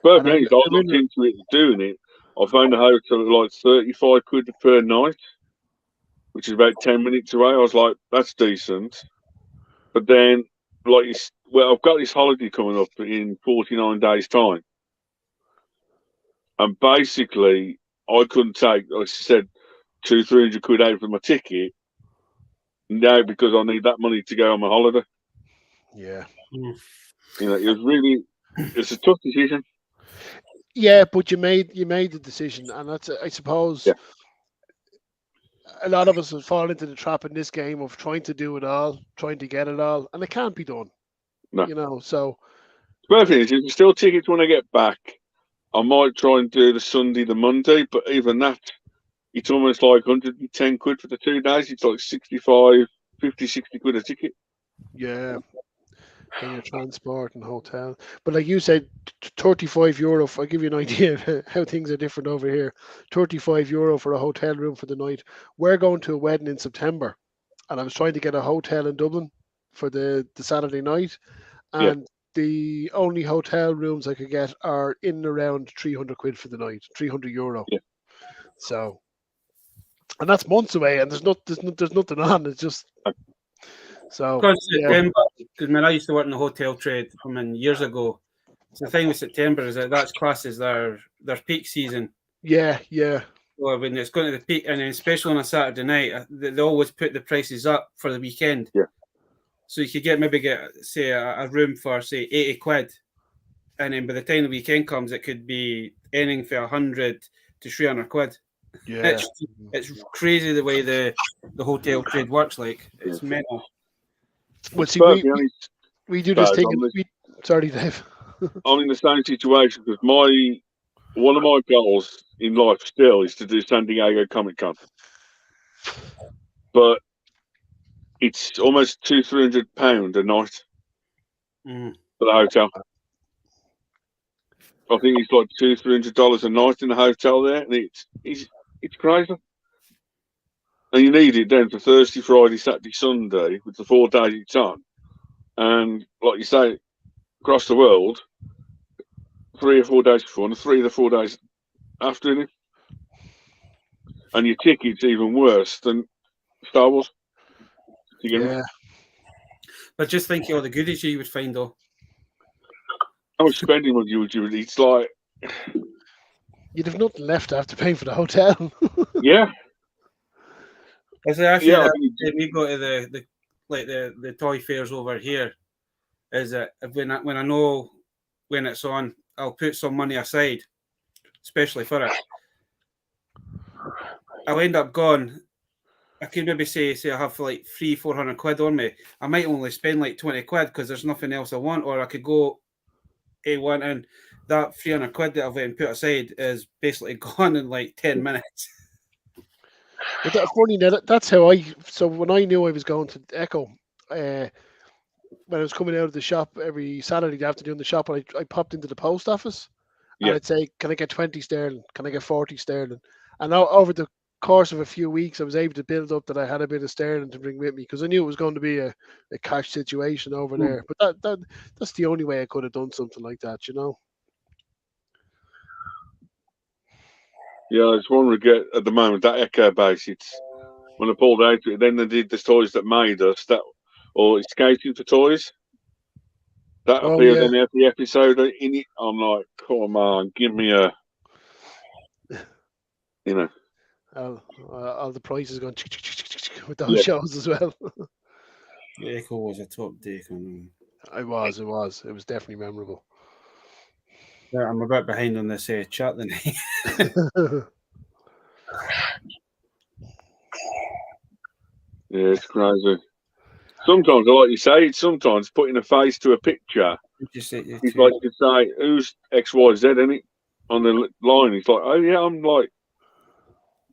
But I looked into it, doing it. I found a hotel at like 35 quid per night, which is about 10 minutes away. I was like, that's decent. But then, I've got this holiday coming up in 49 days' time. And basically, I couldn't take, like I said, 200-300 quid out for my ticket now because I need that money to go on my holiday. Yeah. You know, it's a tough decision. Yeah, but you made the decision, and that's I suppose a lot of us have fallen into the trap in this game of trying to do it all, trying to get it all, and it can't be done. No. You know, so. The thing is, if there's still tickets when I get back, I might try and do the Sunday, the Monday, but even that, it's almost like 110 quid for the 2 days. It's like 65, 50, 60 quid a ticket. Yeah. Then your transport and hotel. But like you said, €35. I'll give you an idea of how things are different over here. €35 for a hotel room for the night. We're going to a wedding in September, and I was trying to get a hotel in Dublin for the Saturday night, and the only hotel rooms I could get are in and around 300 quid for the night, €300. Yeah. So, and that's months away, and there's nothing on. It's just. So, because I used to work in the hotel trade years ago. So the thing with September is that's classed as their peak season. Yeah. Well, when it's going to the peak, and then especially on a Saturday night, they always put the prices up for the weekend. Yeah. So you could get say a room for say 80 quid, and then by the time the weekend comes, it could be anything from 100 to 300 quid. Yeah. It's crazy the way the hotel trade works. Like it's mental. Well, see, we do this thing. Sorry, Dave. I'm in the same situation because one of my goals in life still is to do San Diego Comic Con, but it's almost £200-300 a night for the hotel. I think it's like $200-300 a night in the hotel there, and it's crazy. And you need it then for Thursday, Friday, Saturday, Sunday with the 4 days it's on. And like you say, across the world, 3 or 4 days before and 3 or 4 days after it. And your ticket's even worse than Star Wars. Yeah. But just think of all the goodies you would find though. How much spending would you do? It's like you'd have nothing left after paying for the hotel. Yeah. Is it actually we go to the toy fairs over here? Is that when I know when it's on, I'll put some money aside, especially for it. I'll end up gone. I could maybe say I have like 300-400 quid on me. I might only spend like 20 quid because there's nothing else I want, or I could go A1 and that 300 quid that I've put aside is basically gone in like 10 minutes. But that's funny. That's how so when I knew I was going to Echo, when I was coming out of the shop every Saturday afternoon, the shop, and I popped into the post office, and Yeah. I'd say, "Can I get 20 sterling? Can I get 40 sterling?" And over the course of a few weeks, I was able to build up that I had a bit of sterling to bring with me because I knew it was going to be a cash situation over there. But that's the only way I could have done something like that, you know. Yeah, it's one regret at the moment, that Echo base. It's when I pulled out of it, then they did the toys that made us, that, or it's Skating for Toys. That Oh appeared yeah, on every episode in it. I'm like, come on, give me a, you know. all the prices going with those Yeah. shows as well. The Echo was a top take on. It was definitely memorable. Yeah, I'm a bit behind on this chat then. Yeah, it's crazy. Sometimes, like you say, it's sometimes putting a face to a picture. It's like you say, who's XYZ, isn't it? On the line, it's like, oh yeah, I'm like,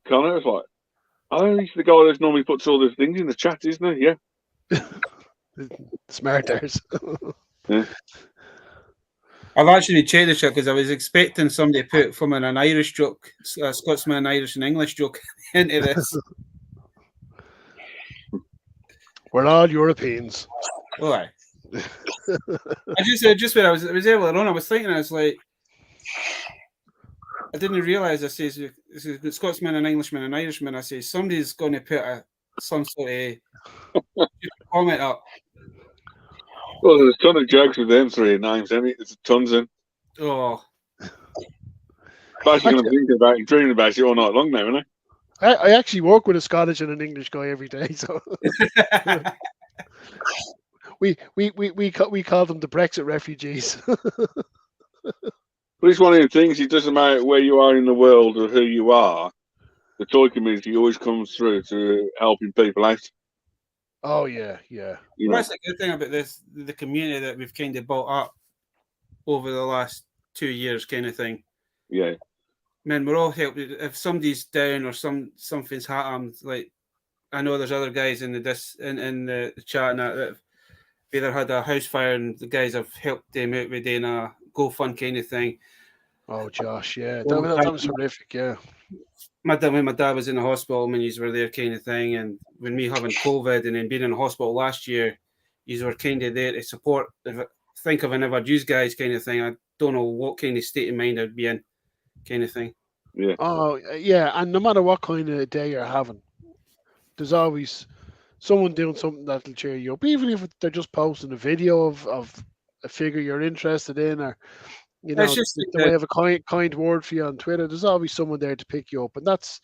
Conor. It's like, oh, he's the guy that normally puts all the things in the chat, isn't he? Yeah. Smarters. Yeah. I've actually checked this shit because I was expecting somebody to put from an Irish joke, a Scotsman, Irish, and English joke into this. We're all Europeans. Oh, aye. I just when I was able to run, I was thinking, I was like, I didn't realise. I says, Scotsman, and Englishman, and Irishman. I say somebody's going to put some sort of comment up. Well, there's a ton of jokes with them three names, isn't it? There's tons in. Oh. Basically, I'm dreaming about it all night long now, isn't I actually work with a Scottish and an English guy every day, so we call them the Brexit refugees. But it's one of the things, it doesn't matter where you are in the world or who you are, the toy community always comes through to helping people out. Oh, yeah. You Well, know. that's the good thing about this, the community that we've kind of built up over the last 2 years kind of thing. Yeah. Man, we're all helping. If somebody's down or something's happened, like I know there's other guys in the chat and that have either had a house fire and the guys have helped them out with doing a GoFund kind of thing. Oh, Josh, yeah, that was horrific. Yeah, when my dad was in the hospital, when you were there, kind of thing, and when me having COVID and then being in the hospital last year, you were kind of there to support. Think if I never used guys, kind of thing, I don't know what kind of state of mind I'd be in, kind of thing. Yeah. Oh, yeah, and no matter what kind of day you're having, there's always someone doing something that'll cheer you up, even if they're just posting a video of a figure you're interested in, or you know, they may have a kind word for you on Twitter. There's always someone there to pick you up, and that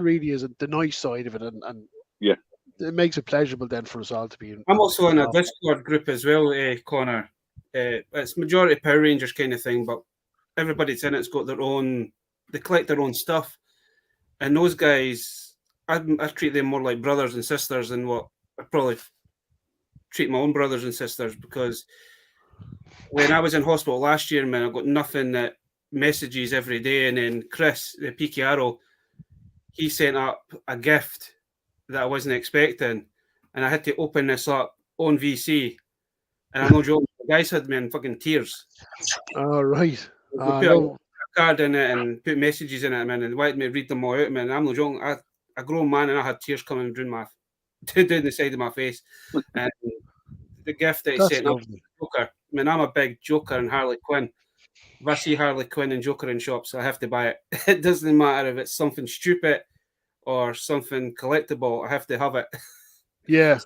really is the nice side of it, and yeah, it makes it pleasurable then for us all to be. I'm also in a Discord group as well, Conor. It's majority Power Rangers kind of thing, but everybody's in it's got their own. They collect their own stuff, and those guys, I treat them more like brothers and sisters than what I probably treat my own brothers and sisters, because when I was in hospital last year, man, I got nothing that messages every day, and then Chris, the Peaky Arrow, he sent up a gift that I wasn't expecting, and I had to open this up on VC, and I'm no joking, the guys had me in fucking tears. Oh, right. Put a card in it and put messages in it, man, and wanted me to read them all out, man. I'm no joking. A grown man, and I had tears coming down the side of my face. And the gift that he sent up, Joker. I mean, I'm a big Joker and Harley Quinn. If I see Harley Quinn and Joker in shops, I have to buy it. It doesn't matter if it's something stupid or something collectible. I have to have it. Yeah.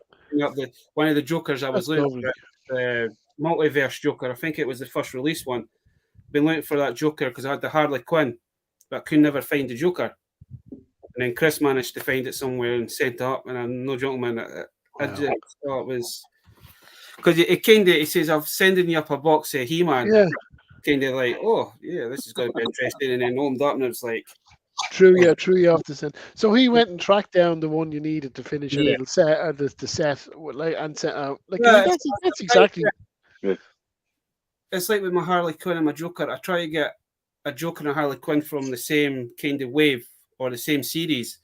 One of the Jokers I was looking for, the Multiverse Joker. I think it was the first release one. Been looking for that Joker because I had the Harley Quinn, but I could never find the Joker. And then Chris managed to find it somewhere and sent it up. And I'm no joking, man. I just thought it was because it kind of, he says, I'm sending you up a box of He-Man. Yeah. Kind of like, oh yeah, this is going to be interesting. And then opened up and it's like, true, you have to send. So he went and tracked down the one you needed to finish a little set, the set, and set out. Like that's exactly. Yeah. It's like with my Harley Quinn and my Joker. I try to get a Joker and a Harley Quinn from the same kind of wave or the same series,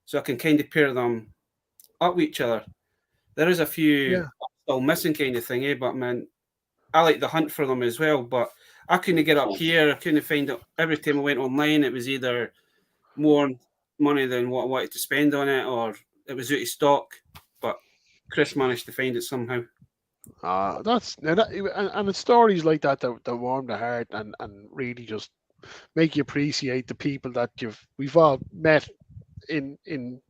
so I can kind of pair them up with each other. There is a few still missing kind of thing, eh? But man, I like the hunt for them as well. But I couldn't get up here. I couldn't find it. Every time I went online, it was either more money than what I wanted to spend on it, or it was out of stock. But Chris managed to find it somehow. That's and it's stories like that that warm the heart and really just make you appreciate the people that we've all met in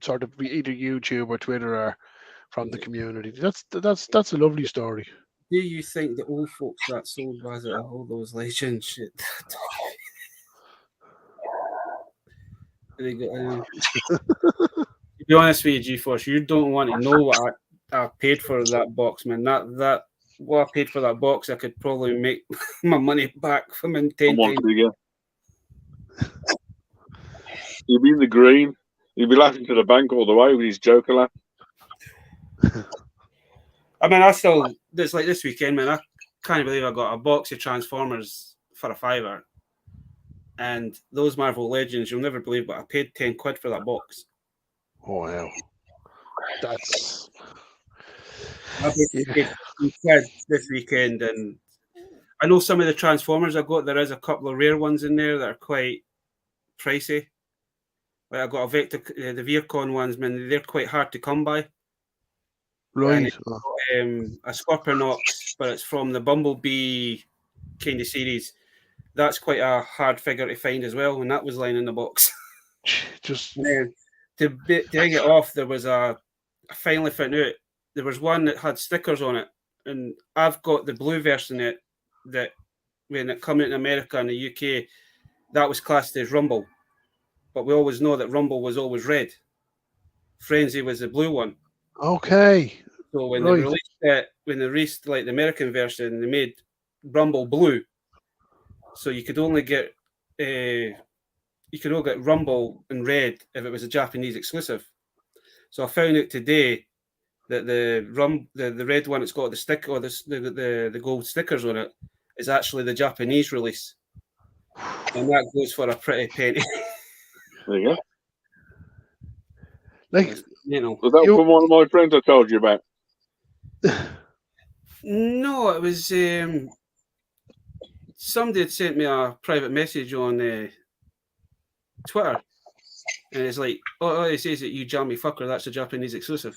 sort of either YouTube or Twitter or from the community. That's a lovely story. Do you think the old folks that sold was it all those legends shit? To be honest with you, G-Force, you don't want to know what I paid for that box, man. That what I paid for that box, I could probably make my money back from in 10 times. He'll be in the green. He'll be laughing to the bank all the way with his Joker laugh. I mean, it's like this weekend, man. I can't believe I got a box of Transformers for $5. And those Marvel Legends, you'll never believe, but I paid 10 quid for that box. Oh, wow. That's... I paid 10 quid this weekend, and I know some of the Transformers I got, there is a couple of rare ones in there that are quite pricey. Like I got a Vector, the Veercon ones, man, they're quite hard to come by. Right. And a Scorpionox, but it's from the Bumblebee kind of series. That's quite a hard figure to find as well, and that was lying in the box. Just to take it off, there was I finally found out there was one that had stickers on it, and I've got the blue version of it that when it came out in America and the UK, that was classed as Rumble. But we always know that Rumble was always red. Frenzy was the blue one. Okay. So when they released it, when they released like the American version, they made Rumble blue. So you could only get Rumble in red if it was a Japanese exclusive. So I found out today that the red one that's got the sticker or the gold stickers on it is actually the Japanese release, and that goes for a pretty penny. There you go. Like, was that from one of my friends I told you about? No, it was somebody had sent me a private message on Twitter, and it's like, oh, it says that you jammy fucker, that's a Japanese exclusive.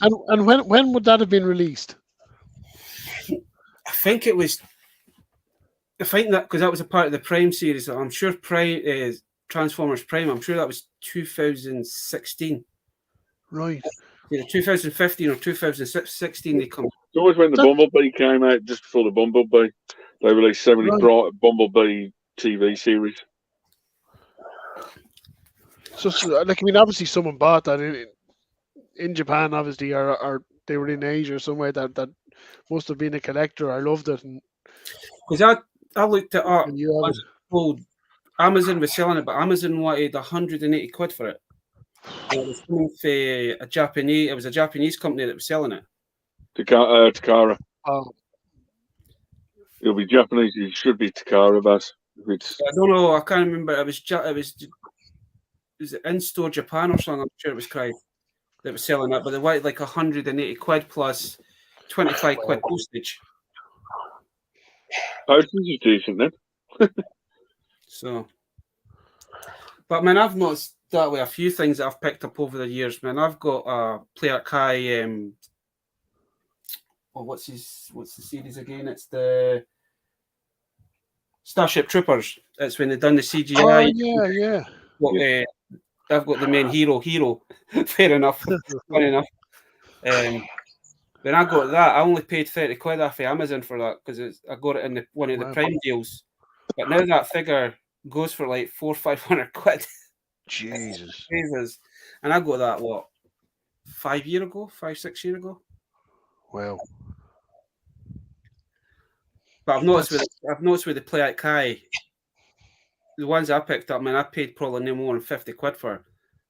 And when would that have been released? I think that because that was a part of the Prime series. I'm sure Transformers Prime. I'm sure that was 2016. Right. Either 2015 or 2016 they come. It's always when the Bumblebee came out, just before the Bumblebee, they released so many Bumblebee TV series. So, like, I mean, obviously someone bought that in Japan, obviously, or they were in Asia somewhere that must have been a collector. I loved it. Because I looked it up. Amazon was selling it, but Amazon wanted 180 quid for it. And it was coming for a Japanese. It was a Japanese company that was selling it. Takara. Oh. It'll be Japanese. It should be Takara, but I don't know. I can't remember. It was in-store Japan or something. I'm sure it was Craig that was selling that, but they wanted like 180 quid plus 25 quid postage. Postage is decent then. So, but man, I've noticed that way a few things that I've picked up over the years. Man, I've got a Player Kai. What's the series again? It's the Starship Troopers. It's when they done the CGI. Oh, yeah. I've got the main hero. Fair enough. Fair enough. When I got that, I only paid 30 quid off of Amazon for that because I got it in one of the Prime deals. But now that figure goes for like 400 or 500 quid. Jesus. And I got that, 5, 6 years ago? Wow. But I've noticed with the Play at Kai, the ones I picked up, man, I paid probably no more than 50 quid for.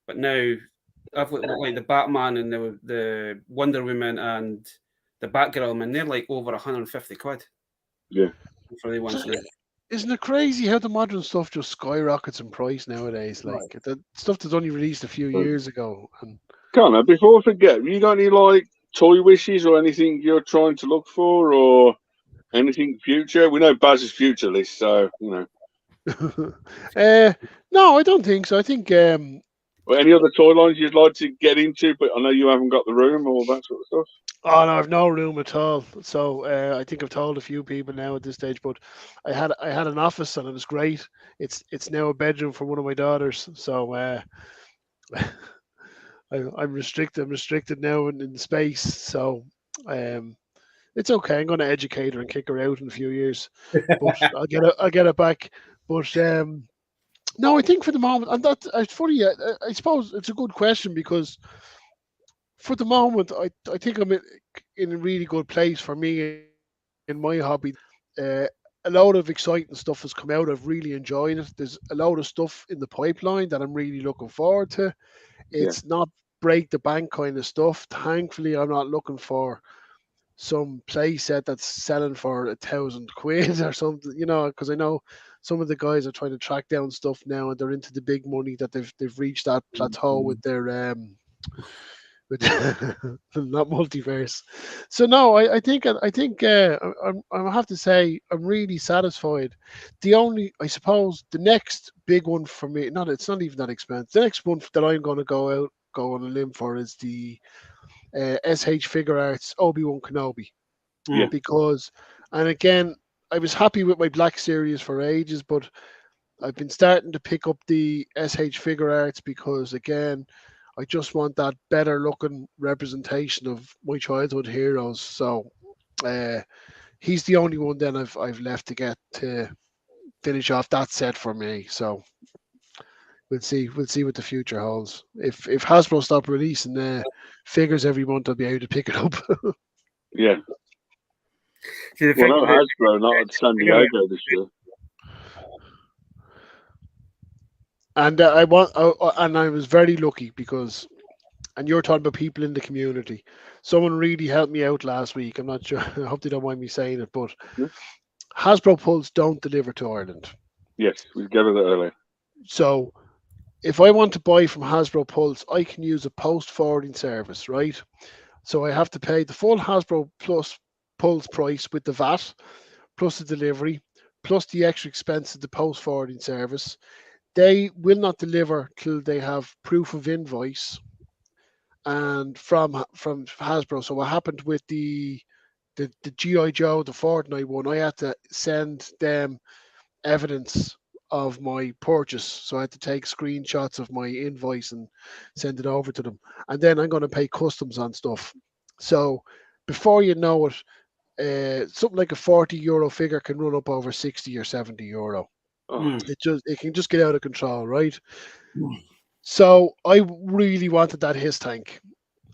But now I've looked at like the Batman and the Wonder Woman and the Batgirl, man, they're like over 150 quid. Yeah. For the ones now. Isn't it crazy how the modern stuff just skyrockets in price nowadays? Like the stuff that's only released a few years ago. And Connor, before I forget, you got any like toy wishes or anything you're trying to look for, or anything future? We know Baz is future list, so you know. no, I don't think so. I think Or any other toy lines you'd like to get into, but I know you haven't got the room or that sort of stuff. oh no, I've no room at all. So I think I've told a few people now at this stage, but I had an office and it was great. It's now a bedroom for one of my daughters. So I'm restricted. I'm restricted now in space. So um, it's okay. I'm going to educate her and kick her out in a few years, but I'll get it back. But no, I think for the moment, and that it's funny. I suppose it's a good question because for the moment, I think I'm in a really good place for me in my hobby. Uh, a lot of exciting stuff has come out. I've really enjoyed it. There's a lot of stuff in the pipeline that I'm really looking forward to. Yeah, It's not break the bank kind of stuff. Thankfully, I'm not looking for some play set that's selling for 1,000 quid or something, because I know some of the guys are trying to track down stuff now and they're into the big money that they've reached that plateau with their with not multiverse. So no, I have to say I'm really satisfied. The only I suppose the next big one for me, not it's not even that expensive. The next one that I'm going to go on a limb for is the SH Figure Arts Obi-Wan Kenobi yeah, because, and again, I was happy with my Black Series for ages, but I've been starting to pick up the SH Figure Arts because, again, I just want that better looking representation of my childhood heroes. So uh, he's the only one then I've left to get to finish off that set for me. So we'll see what the future holds. If Hasbro stop releasing figures every month, I'll be able to pick it up. yeah. See, the Well, thing, not Hasbro, not at San Diego this year. And and I was very lucky because, and you're talking about people in the community. Someone really helped me out last week. I'm not sure. I hope they don't mind me saying it, but Yeah. Hasbro Pulse don't deliver to Ireland. Yes, we gathered that earlier. So if I want to buy from Hasbro Pulse, I can use a post forwarding service, right? So I have to pay the full Hasbro Plus Pulse price with the VAT, plus the delivery, plus the extra expense of the post forwarding service. They will not deliver till they have proof of invoice and from Hasbro. So what happened with the GI Joe, the Fortnite one, I had to send them evidence of my purchase. So I had to take screenshots of my invoice and send it over to them. And then I'm going to pay customs on stuff. So before you know it, something like a €40 figure can run up over 60 or €70. Oh, It can just get out of control, right? So I really wanted that his tank.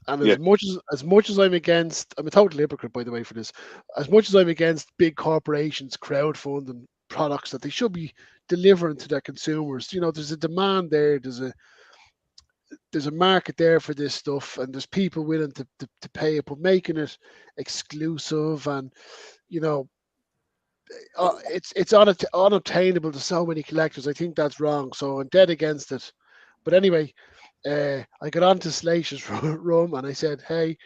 And yeah. as much as I'm a total hypocrite by the way for this. As much as I'm against big corporations crowdfunding products that they should be delivering to their consumers, there's a demand there. There's a market there for this stuff, and there's people willing to pay it, but making it exclusive and you know it's unattainable to so many collectors. I think that's wrong. So I'm dead against it. But anyway, I got on to Salacious Rum and I said, hey,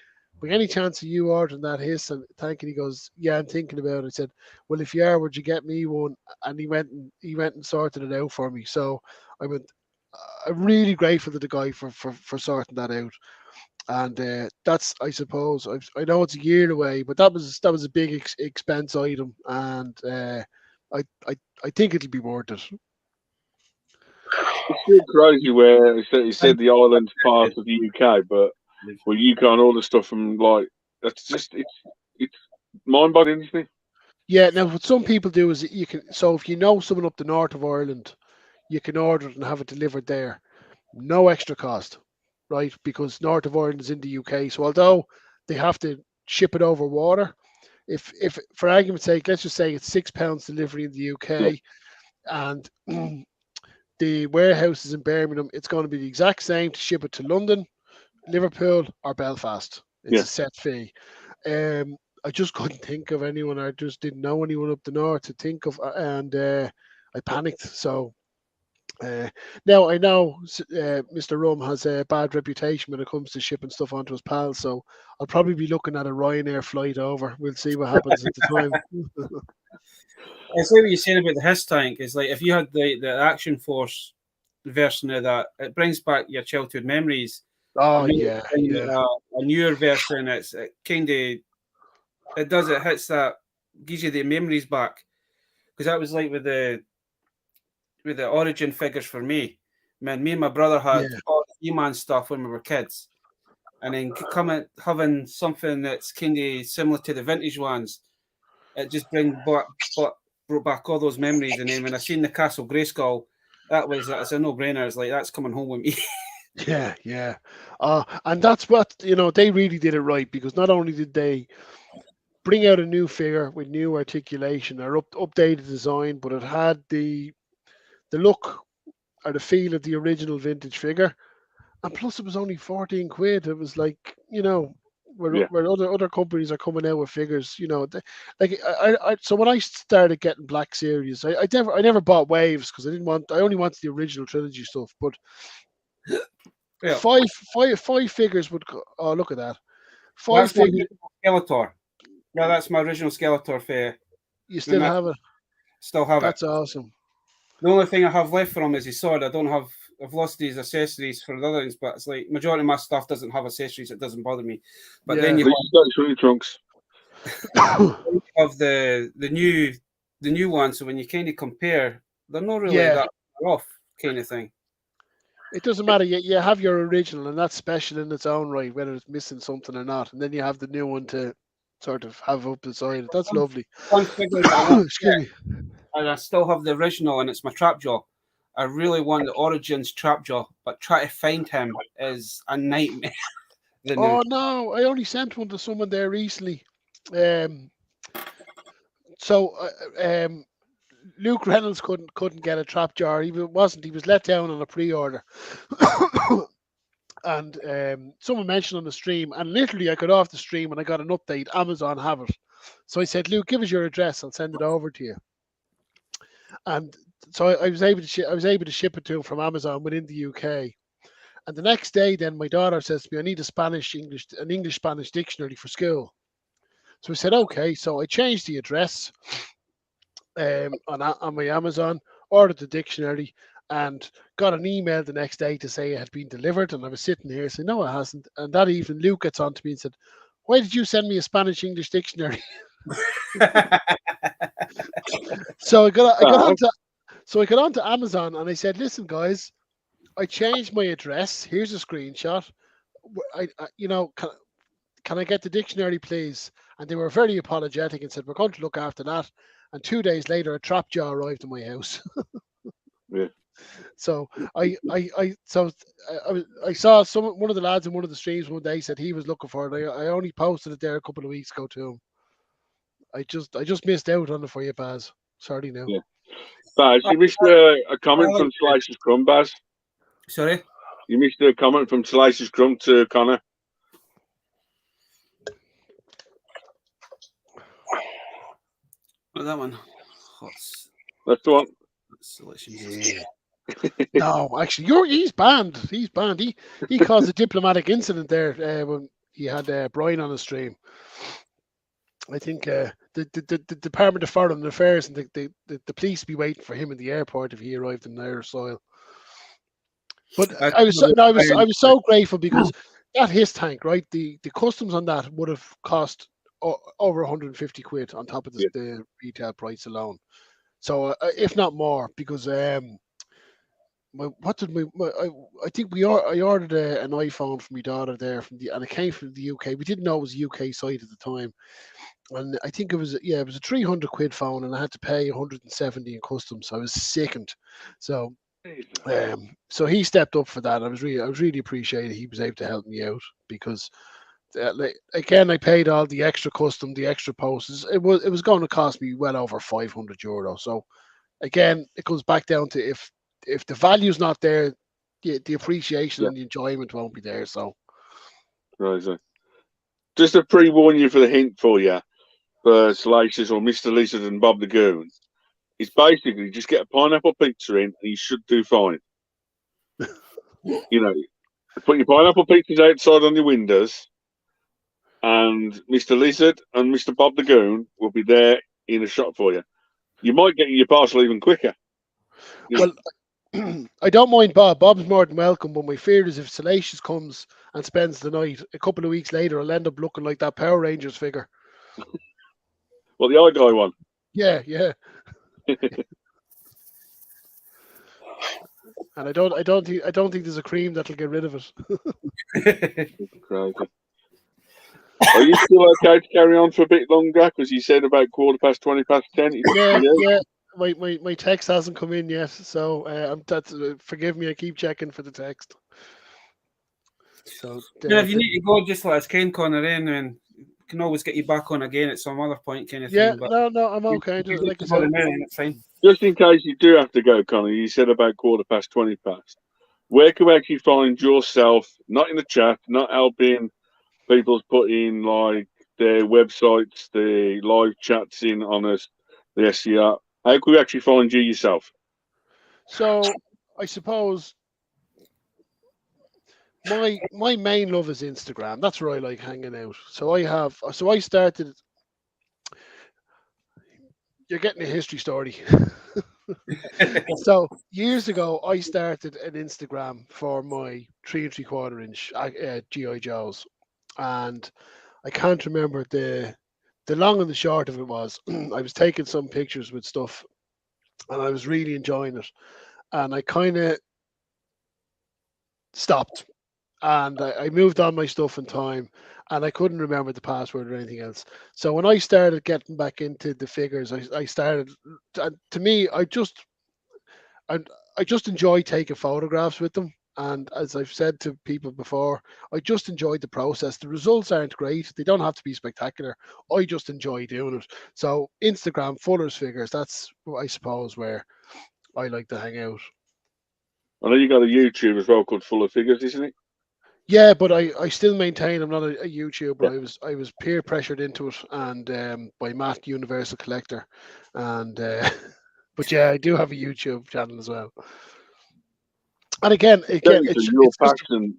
by any chance of you ordering that hiss and tank? And he goes, yeah, I'm thinking about it. I said, well, if you are, would you get me one? And he went and sorted it out for me. So I went. I'm really grateful to the guy for sorting that out. And that's, I suppose, I know it's a year away, but that was a big expense item, and I think it'll be worth it. It's still crazy where he and said the island's part of the UK, but well, UK and all the stuff from like that's just it's mind-boggling, isn't it? Yeah. Now, what some people do is you can. So if you know someone up the north of Ireland, you can order it and have it delivered there, no extra cost, right? Because north of Ireland is in the UK. So although they have to ship it over water, if for argument's sake, let's just say it's £6 delivery in the Yeah, UK, and the warehouse is in Birmingham, it's going to be the exact same to ship it to London, Liverpool, or Belfast. It's yeah, a set fee. Um, I just couldn't think of anyone. I just didn't know anyone up the north to think of, and I panicked. So now I know Mr. Rum has a bad reputation when it comes to shipping stuff onto his pals. So I'll probably be looking at a Ryanair flight over. We'll see what happens at the time. I see what you're saying about the HIS tank. Is like if you had the Action Force version of that, it brings back your childhood memories. Oh And then yeah, in, yeah, a newer version, it hits that, gives you the memories back, because that was like with the Origin figures for me. Man, me and my brother had yeah. all the E-Man stuff when we were kids, and then having something that's kind of similar to the vintage ones, it just brought back all those memories. And then when I seen the Castle Grayskull, it's a no-brainer. It's like, that's coming home with me. Yeah, yeah. And that's what, they really did it right, because not only did they bring out a new figure with new articulation or updated design, but it had the look or the feel of the original vintage figure. And plus it was only 14 quid. It was like, where other companies are coming out with figures, so when I started getting Black Series, I never bought Waves because I only wanted the original trilogy stuff, but Yeah. five figures would oh, look at that. Five That's my figures. Skeletor. Yeah, that's my original Skeletor for You still have it? Still have it. That's awesome. The only thing I have left for him is his sword. I've lost these accessories for the other things, but it's like majority of my stuff doesn't have accessories. It doesn't bother me. But then you have trunks. Of the new one, so when you kind of compare, they're not really that off, kind of thing. It doesn't matter. You have your original, and that's special in its own right, whether it's missing something or not. And then you have the new one to sort of have up beside it. That's lovely. One figure that Excuse me. And I still have the original, and it's my Trapjaw. I really want the Origins Trapjaw, but try to find him is a nightmare. Oh no! I only sent one to someone there recently. Luke Reynolds couldn't get a Trapjaw. He was let down on a pre-order. And someone mentioned on the stream, and literally I got off the stream and I got an update. Amazon have it. So I said, Luke, give us your address. I'll send it over to you. And so I was able to ship it to him from Amazon within the UK. And the next day, then my daughter says to me, I need an English-Spanish dictionary for school. So I said, okay. So I changed the address on my Amazon, ordered the dictionary, and got an email the next day to say it had been delivered. And I was sitting here saying, no, it hasn't. And that evening, Luke gets on to me and said, why did you send me a Spanish-English dictionary? So I got onto Amazon and I said, listen, guys, I changed my address. Here's a screenshot. Can I get the dictionary, please? And they were very apologetic and said, we're going to look after that. And 2 days later, a Trapjaw arrived in my house. Yeah. So I saw one of the lads in one of the streams one day said he was looking for it. I only posted it there a couple of weeks ago to him. I just missed out on it for you, Baz. Sorry now. Yeah. Baz, you missed a comment from Slice's Crumb, Baz. Sorry? You missed a comment from Slice's Crumb to Connor. That one. That's the one. Yeah. No, actually, he's banned. He's banned. He caused a diplomatic incident when he had Brian on the stream. I think the Department of Foreign Affairs and the police be waiting for him in the airport if he arrived in Irish soil. But I was so grateful because that HIS tank, right? The customs on that would have cost over 150 quid on top of the retail price alone. So if not more, because I think I ordered an iPhone for my daughter there and it came from the UK. We didn't know it was a UK site at the time, and I think it was a 300 quid phone, and I had to pay 170 in customs. So I was sickened. So so he stepped up for that. I was really appreciated he was able to help me out because. Again, I paid all the extra custom, the extra posts. It was going to cost me well over €500. So, again, it comes back down to if the value's not there, the appreciation and the enjoyment won't be there. So, right. So. Just to pre-warn you for the hint for you, Salacious or Mr. Lizard and Bob the Goon, is basically just get a pineapple pizza in and you should do fine. You know, put your pineapple pizzas outside on your windows, and Mr. Lizard and Mr. Bob the Goon will be there in a shot for you. You might get your parcel even quicker. Well, I don't mind Bob. Bob's more than welcome, but my fear is if Salacious comes and spends the night, a couple of weeks later, I'll end up looking like that Power Rangers figure. Well, the eye guy one. Yeah. And I don't think there's a cream that'll get rid of it. Crazy. Are you still okay to carry on for a bit longer? Because you said about 10:15. Yeah. My text hasn't come in yet, so forgive me. I keep checking for the text. So if you need to go, just let us Conor in, and can always get you back on again at some other point, kind of thing. But no, I'm okay. Just like I said, it's fine. Just in case you do have to go, Conor, you said about 20 past. Where can we actually find yourself? Not in the chat, not helping people put in like their websites, the live chats in on us, the SCR. How can we actually find you yourself? So I suppose my main love is Instagram. That's where I like hanging out. So I started. You're getting a history story. So years ago, I started an Instagram for my 3 3/4 inch GI Joes, and I can't remember the long and the short of it was. I was taking some pictures with stuff, and I was really enjoying it, and I kind of stopped, and I moved on my stuff in time, and I couldn't remember the password or anything else. So when I started getting back into the figures, I started. To me, I just enjoy taking photographs with them. And as I've said to people before, I just enjoy the process. The results aren't great. They don't have to be spectacular. I just enjoy doing it. So Instagram, Fuller's Figures, that's, I suppose, where I like to hang out. I know you got a YouTube as well called Full of Figures, isn't it? Yeah, but I still maintain I'm not a YouTuber. Yeah. I was peer pressured into it, and by Matt, Universal Collector, and but yeah, I do have a YouTube channel as well. And again, it's your passion.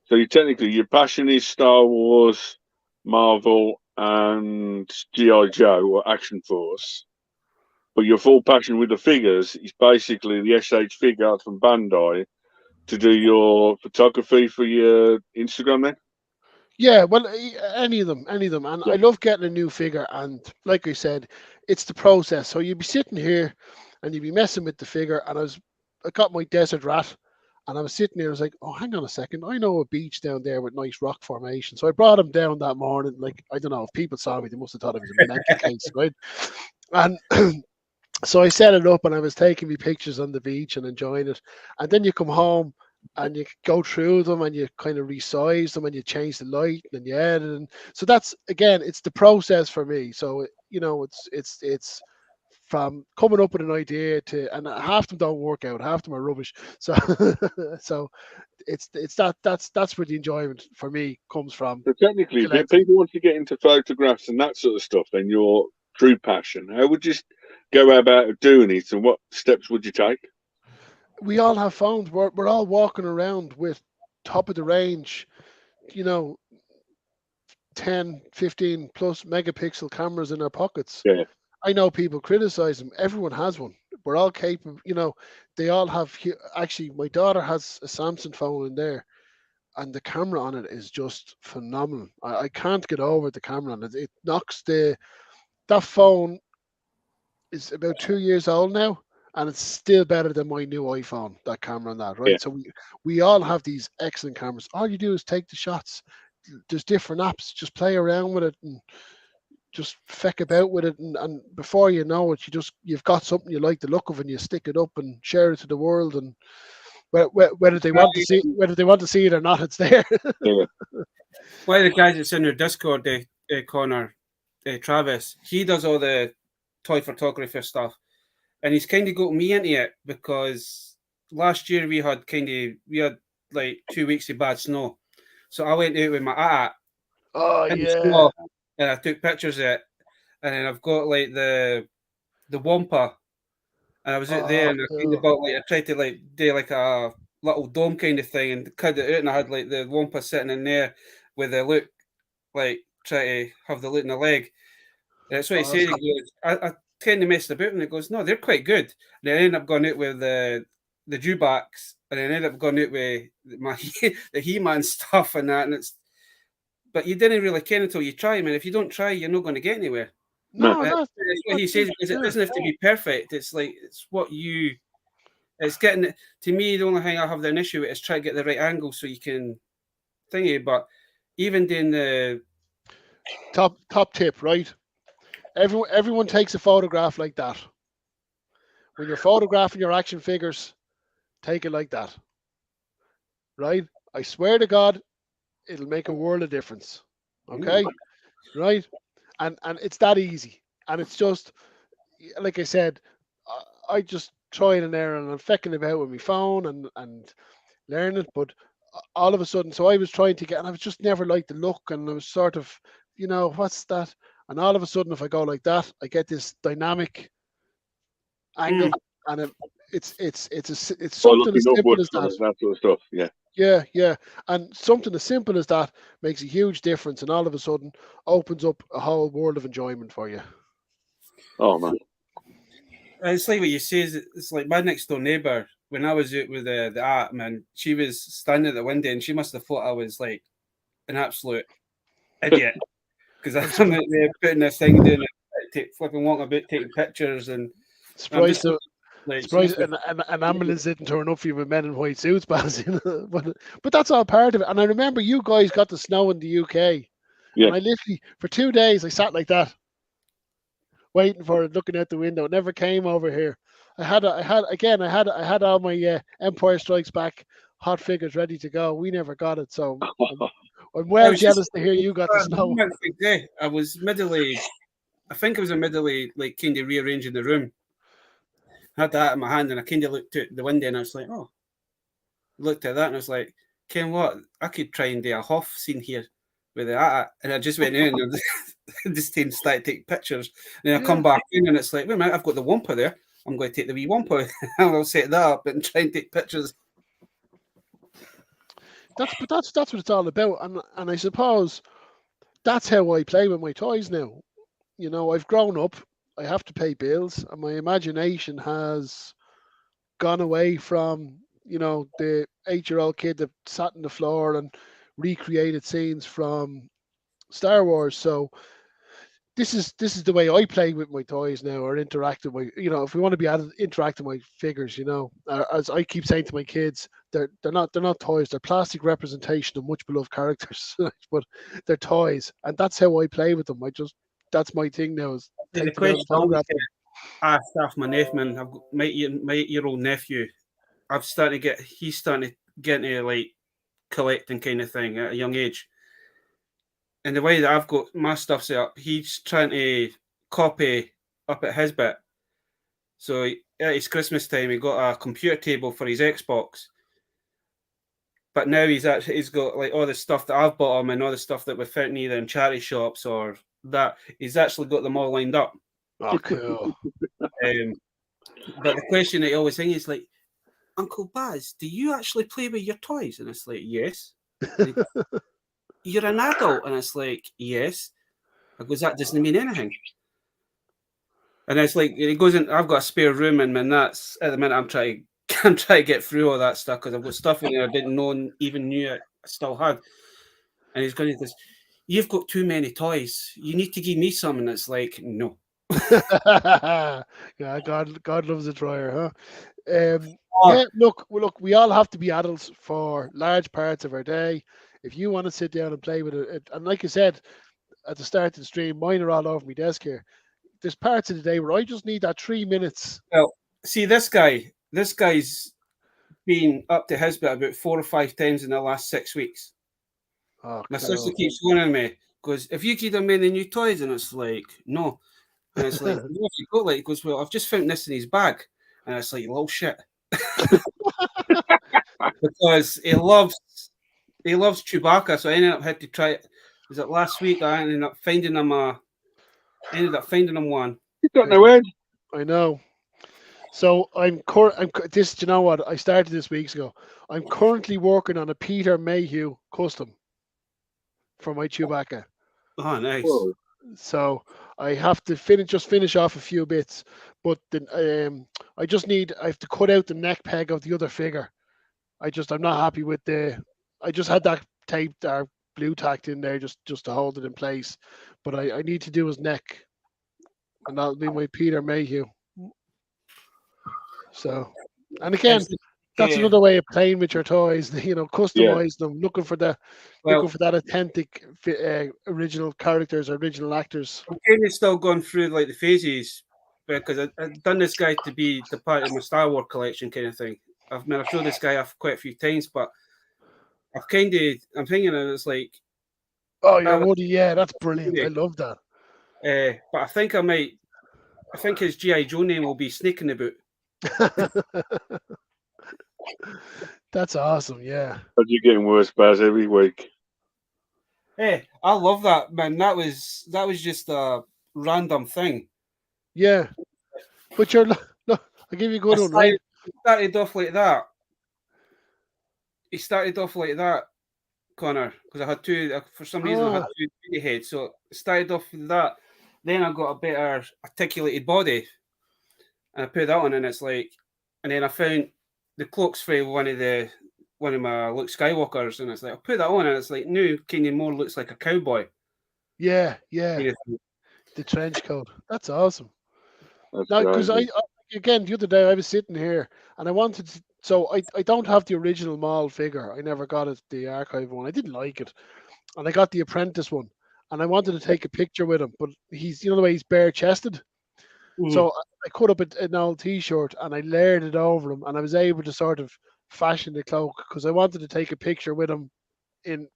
So your passion is Star Wars, Marvel, and GI Joe or Action Force. But your full passion with the figures is basically the SH Figure Art from Bandai to do your photography for your Instagram then? Yeah, well, any of them, and yeah. I love getting a new figure. And like I said, it's the process. So you'd be sitting here, and you'd be messing with the figure. And I got my desert rat, and I was sitting there. I was like, oh, hang on a second, I know a beach down there with nice rock formation. So I brought him down that morning. Like, I don't know, if people saw me, they must have thought it was a mental case, right? And so I set it up, and I was taking me pictures on the beach and enjoying it. And then you come home, and you go through them, and you kind of resize them, and you change the light, and you edit. And so that's, again, it's the process for me. So it's from coming up with an idea to, and half them don't work out, half them are rubbish. So so that's where the enjoyment for me comes from. So technically, if people want to get into photographs and that sort of stuff, then your true passion, how would you go about doing it, and what steps would you take? We all have phones. We're all walking around with top of the range, 10, 15 plus megapixel cameras in our pockets. Yeah. I know people criticize them. Everyone has one. We're all capable. They all have. Actually, my daughter has a Samsung phone in there, and the camera on it is just phenomenal. I can't get over the camera on it. It knocks that phone is about 2 years old now, and it's still better than my new iPhone, that camera on that, right? Yeah. So we all have these excellent cameras. All you do is take the shots. There's different apps. Just play around with it and just feck about with it, and before you know it, you've got something you like the look of, and you stick it up and share it to the world. And whether they want to see it or not, it's there. Yeah. One of the guys that's in your Discord, Conor, Travis, he does all the toy photography stuff, and he's kind of got me into it because last year we had like 2 weeks of bad snow, so I went out with my Oh yeah, snow, and I took pictures of it, and then I've got like the Wampa, and I was out there, and I tried to like do like a little dome kind of thing, and cut it out, and I had like the Wampa sitting in there with the look, like try to have the look in the leg. And that's what he said. He goes, I tend to mess about, and he goes, no, they're quite good. And then I ended up going out with the Dewbacks, and then I ended up going out with my the He-Man stuff and that, and it's. But you didn't really care until you try, man. If you don't try, you're not going to get anywhere. No, that's what he says, because it doesn't have to be perfect. It's like it's what you. It's getting to me. The only thing I have an issue with is try to get the right angle so you can thingy. But even doing the top tip, right? Everyone takes a photograph like that. When you're photographing your action figures, take it like that. Right? I swear to God, it'll make a world of difference. Okay? Right? And it's that easy. And it's just, like I said, I just try and error, and I'm fecking about with my phone and learning. But all of a sudden, so I was trying to get, and I was just never liked the look, and I was sort of, what's that? And all of a sudden, if I go like that, I get this dynamic angle, and it's something as simple as that. That sort of stuff, yeah. Yeah, and something as simple as that makes a huge difference, and all of a sudden opens up a whole world of enjoyment for you. Oh man, it's like what you say. It's like my next door neighbour. When I was out with the art, man, she was standing at the window, and she must have thought I was like an absolute idiot because I'm out there putting this thing down, flipping walking about, taking pictures, and surprised an ambulance didn't turn up for you with men in white suits, but that's all part of it. And I remember you guys got the snow in the UK, and I literally for 2 days I sat like that, waiting for it, looking out the window. It never came over here. I had all my Empire Strikes Back hot figures ready to go. We never got it, so I'm well jealous to hear you got the snow. I was middle-aged. I think I was a middle-aged, like kind of rearranging the room. I had that in my hand, and I kind of looked out the window, and I was like, oh. Looked at that, and I was like, Ken, what? I could try and do a Hoff scene here with that. And I just went in and just started to take pictures. And then I come back in, and it's like, wait a minute, I've got the Wampa there. I'm going to take the wee Wampa, and I'll set that up and try and take pictures. That's what it's all about. And I suppose that's how I play with my toys now. I've grown up. I have to pay bills, and my imagination has gone away from, the 8-year-old kid that sat on the floor and recreated scenes from Star Wars. So this is the way I play with my toys now, or interact with my, if we want to be interacting with my figures, as I keep saying to my kids, they're not toys, they're plastic representation of much beloved characters, but they're toys, and that's how I play with them. That's my thing now. Is the question I asked off my nephew, man. I've got my 8-year-old nephew. He's starting to get into like collecting kind of thing at a young age. And the way that I've got my stuff set up, he's trying to copy up at his bit. So at his Christmas time, he got a computer table for his Xbox. But now he's got like all the stuff that I've bought him, and all the stuff that we've found either in charity shops or that. He's actually got them all lined up. Oh, cool. But the question that he always thinks is like, Uncle Baz, do you actually play with your toys? And it's like, yes. You're an adult, and it's like, yes. I goes, that doesn't mean anything. And it's like, it goes in. I've got a spare room, and that's at the minute I'm trying to get through all that stuff because I've got stuff in there I didn't know even knew I still had. And he's going to this, you've got too many toys. You need to give me some, and it's like, no. Yeah, God loves a trier, huh? Look, we all have to be adults for large parts of our day. If you want to sit down and play with it, and like I said at the start of the stream, mine are all over my desk here. There's parts of the day where I just need that 3 minutes. Well, see, this guy's been up to his bit about 4 or 5 times in the last 6 weeks. Oh, my sister keeps warning me, goes, if you give them any new toys, and it's like, no. And it's like, what have you got? Like, he goes, well, I've just found this in his bag. And it's like, little shit. Because he loves Chewbacca, so I ended up had to try it. Was it last week? I ended up finding him a Ended up finding him one. You got no head. I know. So this. Do you know what? I started this weeks ago. I'm currently working on a Peter Mayhew custom for my Chewbacca. Oh, nice. Whoa. So I have to finish off a few bits, but I have to cut out the neck peg of the other figure. I'm not happy with I just had that taped or blue tacked in there just to hold it in place, but I need to do his neck, and that'll be my Peter Mayhew. So, and again, that's another way of playing with your toys. Customize them, looking for that authentic, original characters, original actors. I'm kind of still going through like the phases because I've done this guy to be the part of my Star Wars collection kind of thing. I've showed this guy off quite a few times, but I'm thinking it's like. Oh, your Woody, yeah, that's brilliant. I love that. But I think his G.I. Joe name will be Snake in the Boot. That's awesome, yeah. But you're getting worse, Baz, every week. Hey, I love that, man. That was just a random thing. Yeah, but look, I'll give you a good one, right? He started off like that. Conor, because I had two. For some reason, I had two big heads, so it started off with that. Then I got a better articulated body, and I put that on, and it's like, and then I found the cloaks for one of my Luke Skywalkers, and it's like I put that on, and it's like new kind of more looks like a cowboy. Yeah. The trench coat. That's awesome. Because again, the other day I was sitting here and I wanted to. So I don't have the original Maul figure. I never got it, the archive one. I didn't like it, and I got the Apprentice one, and I wanted to take a picture with him, but he's the way he's bare chested. Mm-hmm. So I cut up an old T-shirt and I layered it over him, and I was able to sort of fashion the cloak because I wanted to take a picture with him in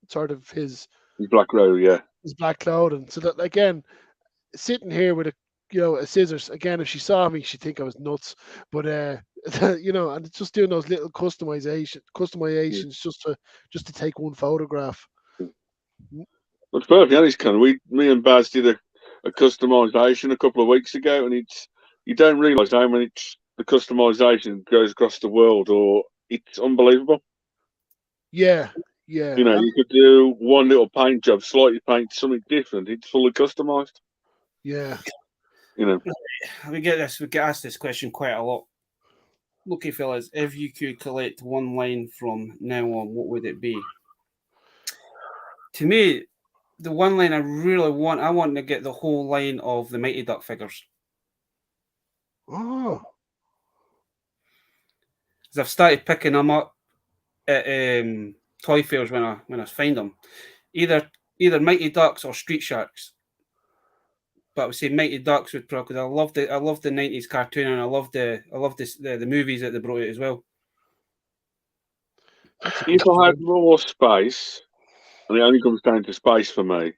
sort of his black robe, yeah, his black clothing. So that again, sitting here with a scissors, again, if she saw me, she'd think I was nuts. But and it's just doing those little customizations just to take one photograph. But perfectly honest, me and Baz did a customization a couple of weeks ago, and you don't realise how much the customization goes across the world, or it's unbelievable. Yeah. You could do one little paint job, slightly paint something different. It's fully customized. Yeah. We get asked this question quite a lot. Lucky fellas, if you could collect one line from now on, what would it be? To me, the one line I really want, I want to get the whole line of the Mighty Duck figures. Oh. Because I've started picking them up at toy fairs when I find them. Either Mighty Ducks or Street Sharks. But I would say Mighty Ducks would probably, because I love the 90s cartoon, and I love the movies that they brought it as well. If I had more space, and it only comes down to space for me,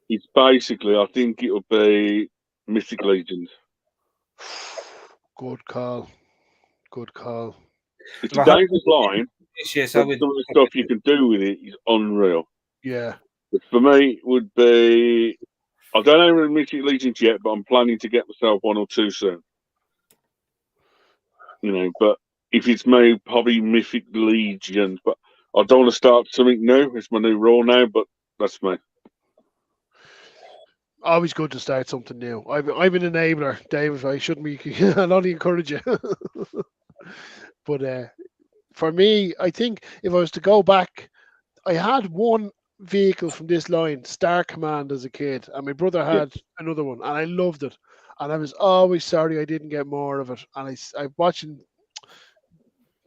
it's basically, I think it would be Mythic Legions. Good call. It's a dangerous line. Yes, some of the stuff you can do with it is unreal. Yeah. But for me, it would be, I don't own Mythic Legions yet, but I'm planning to get myself one or two soon. But if it's me, probably Mythic Legions. But I don't want to start something new. It's my new rule now, but that's me. Always good to start something new. I'm an enabler, David. I shouldn't be. I'll only encourage you. But for me, I think if I was to go back, I had one vehicle from this line, Star Command, as a kid, and my brother had another one, and I loved it. And I was always sorry I didn't get more of it. And I'm watching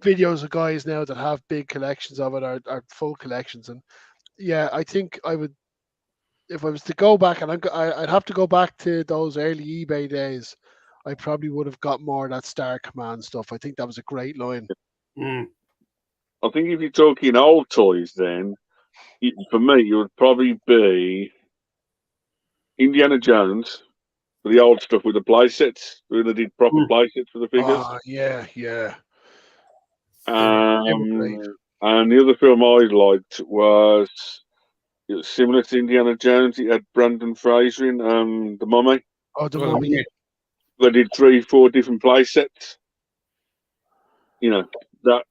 videos of guys now that have big collections of it, or full collections, and yeah, I think I would. If I was to go back, and I'd have to go back to those early eBay days, I probably would have got more of that Star Command stuff. I think that was a great line. Mm. I think if you're talking old toys, then for me, it would probably be Indiana Jones for the old stuff with the play sets. Where they did proper play sets for the figures. Oh, yeah. And the other film I liked was It was similar to Indiana Jones. It had Brandon Fraser in the Mummy. Oh, the Well, mummy. yeah. They did 3-4 different play sets. You know, that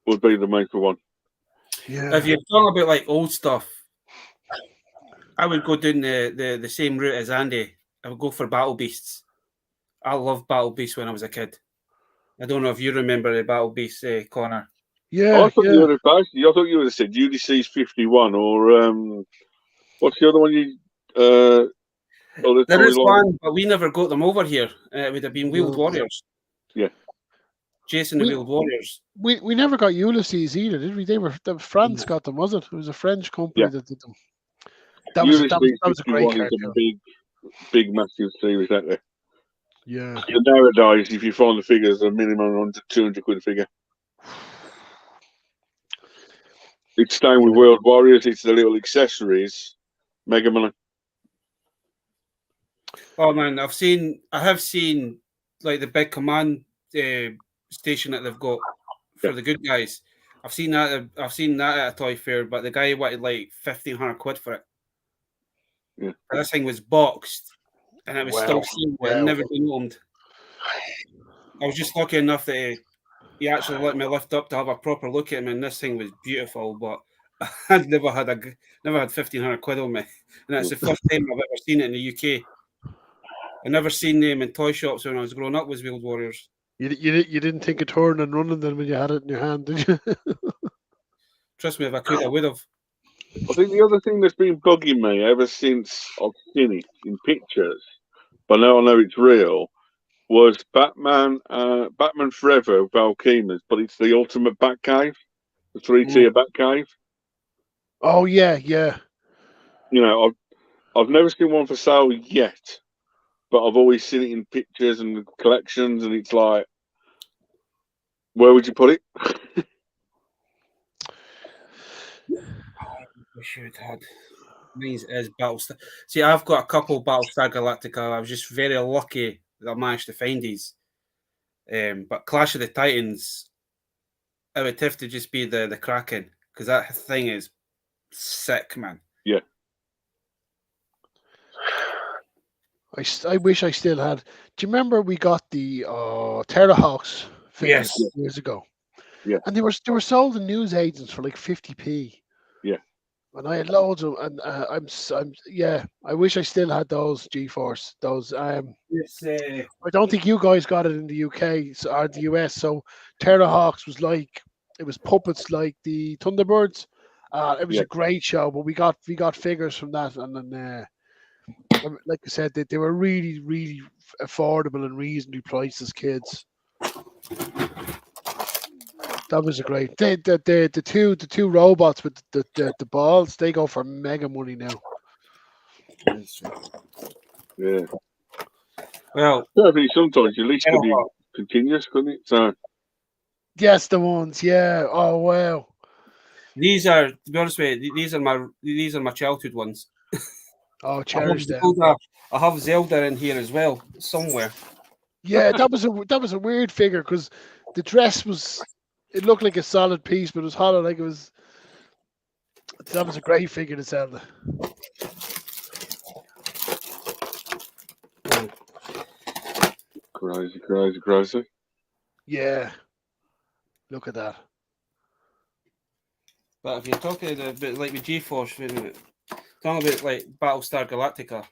would be the main for one. Yeah. If you're talking about like old stuff, I would go down the same route as Andy. I would go for Battle Beasts. I loved Battle Beasts when I was a kid. I don't know if you remember the Battle Beasts, Connor. Yeah. I thought Yeah. you would have I thought you would have said Ulysses 51 or what's the other one you other There is toy line? one, but we never got them over here. It would have been Wheeled No. Warriors. Yeah. Jason the Wheeled Warriors. We never got Ulysses either, did we? France got them, was it? It was a French company Yeah. that did them. That Ulysses was a great 51 is a cartoon. big massive series out there. Yeah. And nowadays, if you find the figures, a minimum 100, 200 quid a figure. It's staying with World Warriors. It's the little accessories. Mega money. Oh man, I have seen like the big command station that they've got for the good guys. I've seen that at a toy fair, but the guy wanted like 1,500 quid for it. Yeah. And this thing was boxed, and it was still sealed. It never been opened. I was just lucky enough that he actually let me lift up to have a proper look at him, and this thing was beautiful. But I'd never had 1,500 quid on me, and it's the first time I've ever seen it in the UK. I never seen them in toy shops when I was growing up. Was Wheeled Warriors. You didn't think of turning and running then when you had it in your hand, did you? Trust me, if I could, I would have. I think the other thing that's been bugging me ever since I've seen it in pictures, but now I know it's real, was Batman Forever Valkyries, but it's the ultimate Batcave, the 3-tier Batcave. Oh yeah, yeah. You know, I've never seen one for sale yet, but I've always seen it in pictures and collections, and it's like, where would you put it? We should have. Mine is Battlestar. See, I've got a couple Battlestar Galactica. I was just very lucky that I managed to find these. But Clash of the Titans, it would have to just be the Kraken, because that thing is sick, man. Yeah. I wish I still had. Do you remember we got the Terrahawks figures years ago? Yeah. And they were sold in newsagents for like 50p. Yeah. And I had loads of them, and I wish I still had those G-Force. Those I don't think you guys got it in the UK or the US. So Terrahawks was like, it was puppets like the Thunderbirds. It was a great show, but we got figures from that, and then like I said, they were really, really affordable and reasonably priced as kids. That was a great. The two robots with the balls, they go for mega money now. Yeah. Well, sometimes at least could be continuous, couldn't it? So. Yes, the ones. Yeah. Oh wow. These are, to be honest with you, these are my childhood ones. Oh, cherish them. I have Zelda in here as well somewhere. Yeah, that was a weird figure because the dress was. It looked like a solid piece, but it was hollow. Like it was. That was a great figure to Zelda. Crazy. Yeah. Look at that. But if you're talking about like with G-Force, talking about like Battlestar Galactica.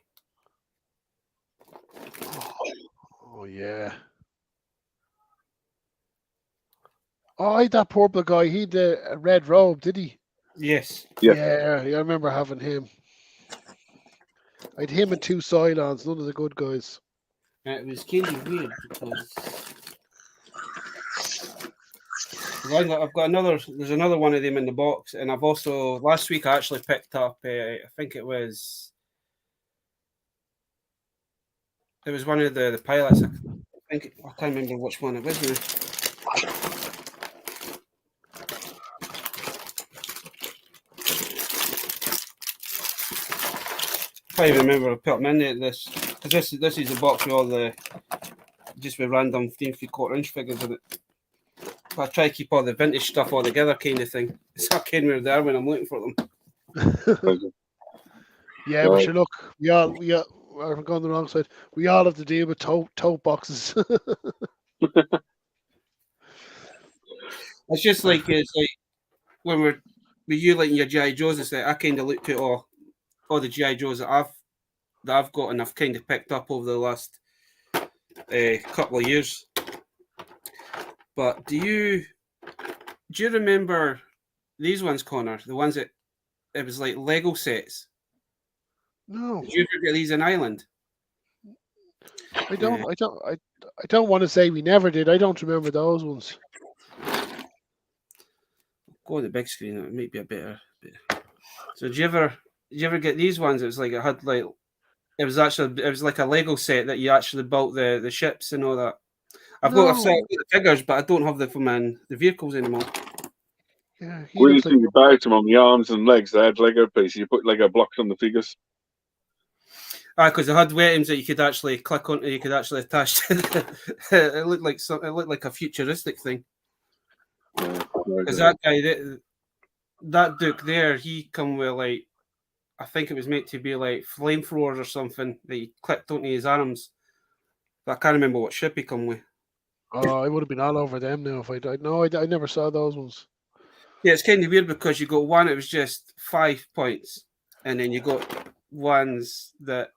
Oh yeah. Oh, that purple guy. He had a red robe, did he? Yes. Yeah, I remember having him. I had him and two Cylons, none of the good guys. It was kind of weird because I've got another. There's another one of them in the box, and I've also last week I actually picked up. I think it was one of the pilots. I can't remember which one it was now. I can't even remember. I put them in this because this is a box with all the just with random 3/4 figures in it. I try to keep all the vintage stuff all together, kind of thing. So I can't remember there when I'm looking for them. Yeah, but sure, look, we all I'm going the wrong side. We all have to deal with tote boxes. It's just like when we're with you like in your GI Joes, it's like I kind of looked at all the GI Joes that I've got and I've kind of picked up over the last couple of years. But do you remember these ones, Connor? The ones that it was like Lego sets. No, Did you ever get these in Ireland? I don't. I don't want to say we never did. I don't remember those ones. Go on the big screen. It might be a better. So did you ever get these ones? It was like it had like it was like a Lego set that you actually built the ships and all that. I've got the figures, but I don't have the vehicles anymore. Yeah, he We looks used like to about them on the arms and legs. They had Lego pieces. You put Lego blocks on the figures. Because they had weapons that you could actually click on. You could actually attach to. It looked like It looked like a futuristic thing. Because that guy, that Duke there, he come with like, I think it was meant to be like flamethrowers or something that he clicked onto his arms. But I can't remember what ship he come with. Oh, I would have been all over them now if I died. No, I never saw those ones. Yeah, it's kind of weird because you got one. It was just 5 points, and then you got ones that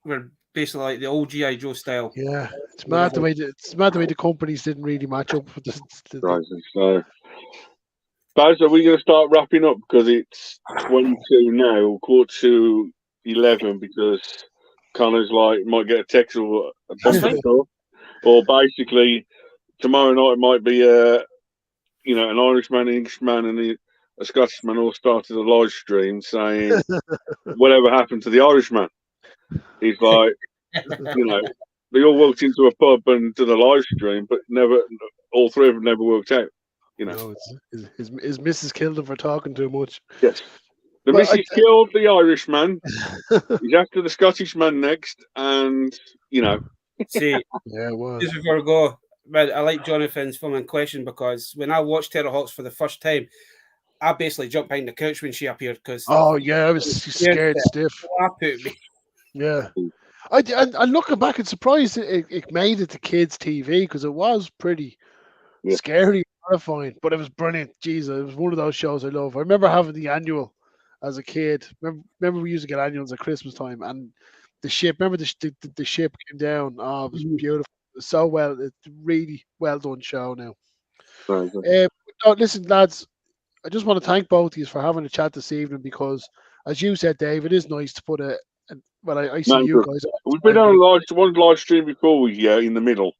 were basically like the old GI Joe style. Yeah, it's mad the way the companies didn't really match up with Right. So, Baz, are we going to start wrapping up because it's 22 now, 11, because Connor's like might get a text or a bumper call, or basically tomorrow night might be an Irishman, an Englishman, and a Scotsman all started a live stream saying whatever happened to the Irishman. He's like, they all walked into a pub and did a live stream, but never, all three of them never worked out. No, his missus killed him for talking too much. Yes. The missus killed the Irishman. He's after the Scottish man next, and See, yeah, it was. Just before we go, man, I like Jonathan's film in question because when I watched Terror Hawks for the first time, I basically jumped behind the couch when she appeared because I was scared stiff. Yeah. And looking back, it's surprised it made it to kids' TV because it was pretty scary, horrifying, but it was brilliant. Jesus, it was one of those shows I love. I remember having the annual as a kid. Remember we used to get annuals at Christmas time, and the ship. Remember the ship came down. Oh, it was beautiful. It was so well. It's really well done show now. Listen, lads, I just want to thank both of you for having a chat this evening because, as you said, Dave, it is nice to put I see you guys. We've been on one live stream before in the middle,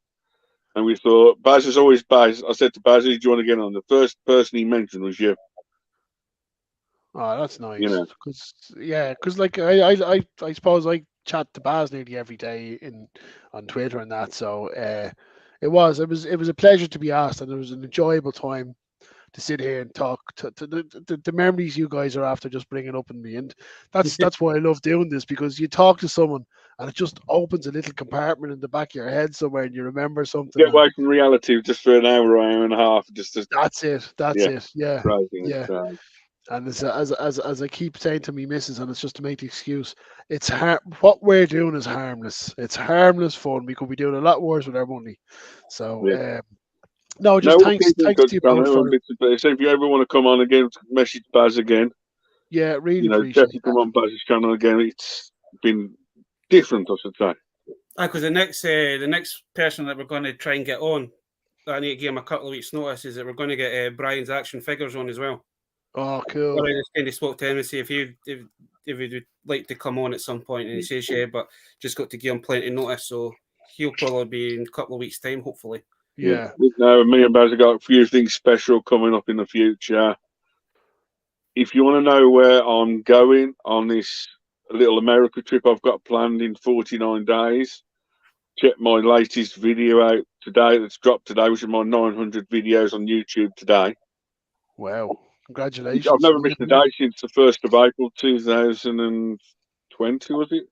and we thought Baz is always Baz. I said to Baz, "Do you want to get on?" The first person he mentioned was you. Oh, that's nice. Because like I suppose I chat to Baz nearly every day on Twitter and that. So it was a pleasure to be asked, and it was an enjoyable time to sit here and talk to the memories you guys are after just bringing up in me, and that's why I love doing this, because you talk to someone and it just opens a little compartment in the back of your head somewhere, and you remember something. Get away from reality just for an hour and a half. That's it. Yeah. Right, yeah. And as I keep saying to me missus, and it's just to make the excuse, it's what we're doing is harmless. It's harmless fun. We could be doing a lot worse with our money. So thanks to you both for it. So if you ever want to come on again, message Baz again. Yeah, really appreciate definitely come on Baz's channel again. It's been different, I should say. Because the next person that we're going to try and get on, that I need to give him a couple of weeks' notice, is that we're going to get Brian's action figures on as well. Oh, cool. I just kind of spoke to him and see if he'd like to come on at some point, and he says yeah, but just got to give him plenty of notice, so he'll probably be in a couple of weeks' time, hopefully. Yeah. Now, me and Baz have got a few things special coming up in the future. If you want to know where I'm going on this little America trip I've got planned in 49 days, check my latest video out today that's dropped today, which is my 900 videos on YouTube today. Wow. Congratulations. I've never missed a day since the 1st of April 2020, was it?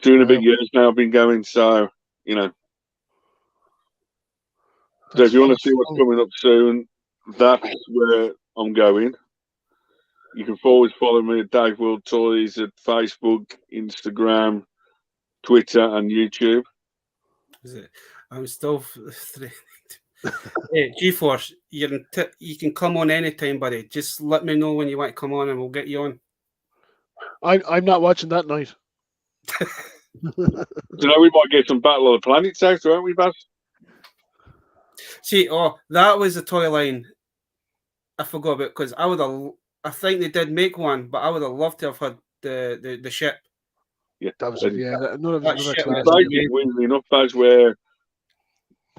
2.5 years now I've been going, so, So if you want to see what's coming up soon, that's where I'm going. You can always follow me at Dave World Toys at Facebook, Instagram, Twitter, and YouTube. Is it? I'm still. Hey, G-Force, you can come on anytime, buddy. Just let me know when you want to come on, and we'll get you on. I'm not watching that night. You know, we might get some Battle of the Planets out, won't we, Baz? See, that was the toy line I forgot about, because I think they did make one, but I would have loved to have had the ship. Yeah, That was and another ship class. was weirdly enough, Baz, where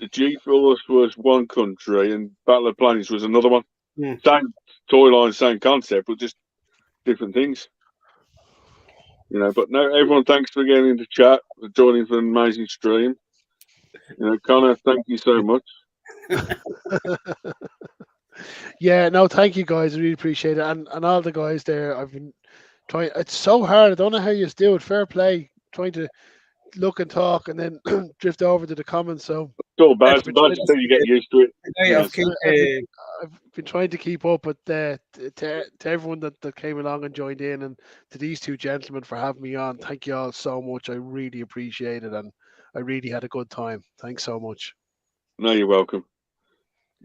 the G-Force was one country and Battle of the Planets was another one. Same toy line, same concept, but just different things. You know, but no, everyone, thanks for getting into chat, for joining for an amazing stream. You know, Conor, thank you so much. Yeah, no, thank you guys. I really appreciate it. And all the guys there, I've been trying. It's so hard. I don't know how you do it. Fair play. Trying to look and talk and then drift over to the comments. So It's all bad. Until you get used to it. I've been trying to keep up with to everyone that came along and joined in, and to these two gentlemen for having me on. Thank you all so much. I really appreciate it, and I really had a good time. Thanks so much. No, you're welcome.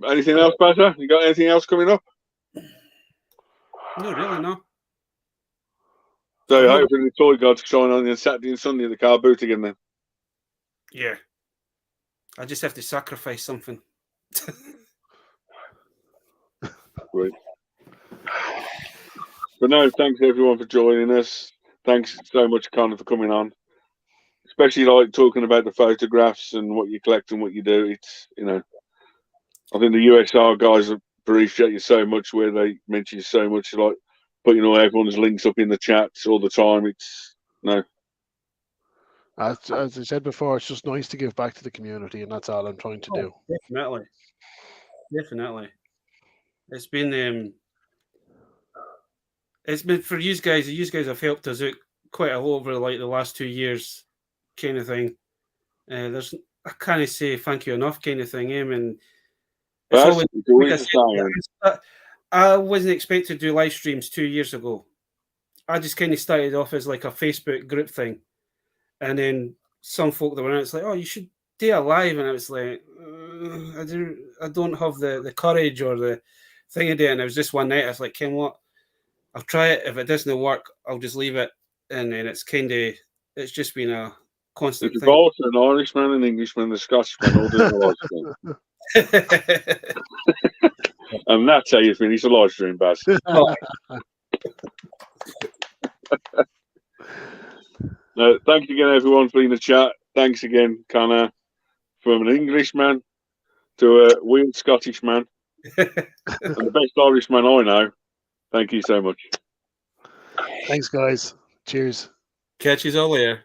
Anything else, Bazza? You got anything else coming up? No, really, no. So hopefully the toy gods shine on Saturday and Sunday at the car boot again then. Yeah. I just have to sacrifice something. Great. But no, thanks everyone for joining us. Thanks so much, Conor, for coming on. Especially like talking about the photographs and what you collect and what you do. It's, you know, I think the USR guys appreciate you so much, where they mention you so much, like putting all everyone's links up in the chats all the time. It's As I said before, it's just nice to give back to the community, and that's all I'm trying to do. Definitely. It's been for you guys. You guys have helped us out quite a lot over like the last 2 years, kind of thing. I can't say thank you enough, kind of thing. And it's always I wasn't expected to do live streams 2 years ago. I just kind of started off as like a Facebook group thing, and then some folk that were in it's like, oh, you should do a live, and I was like, I don't have the courage or the thing to do it. And it was just one night I was like, Ken, what? I'll try it. If it doesn't work, I'll just leave it. And then it's just been a constant thing. Both an Irishman, an Englishman, a Scotsman, all doing a live stream. And that's how you finish a live stream, Baz. No, thanks again, everyone, for in the chat. Thanks again, Conor, from an Englishman to a weird Scottish man and the best Irishman I know. Thank you so much. Thanks, guys. Cheers. Catch you all later.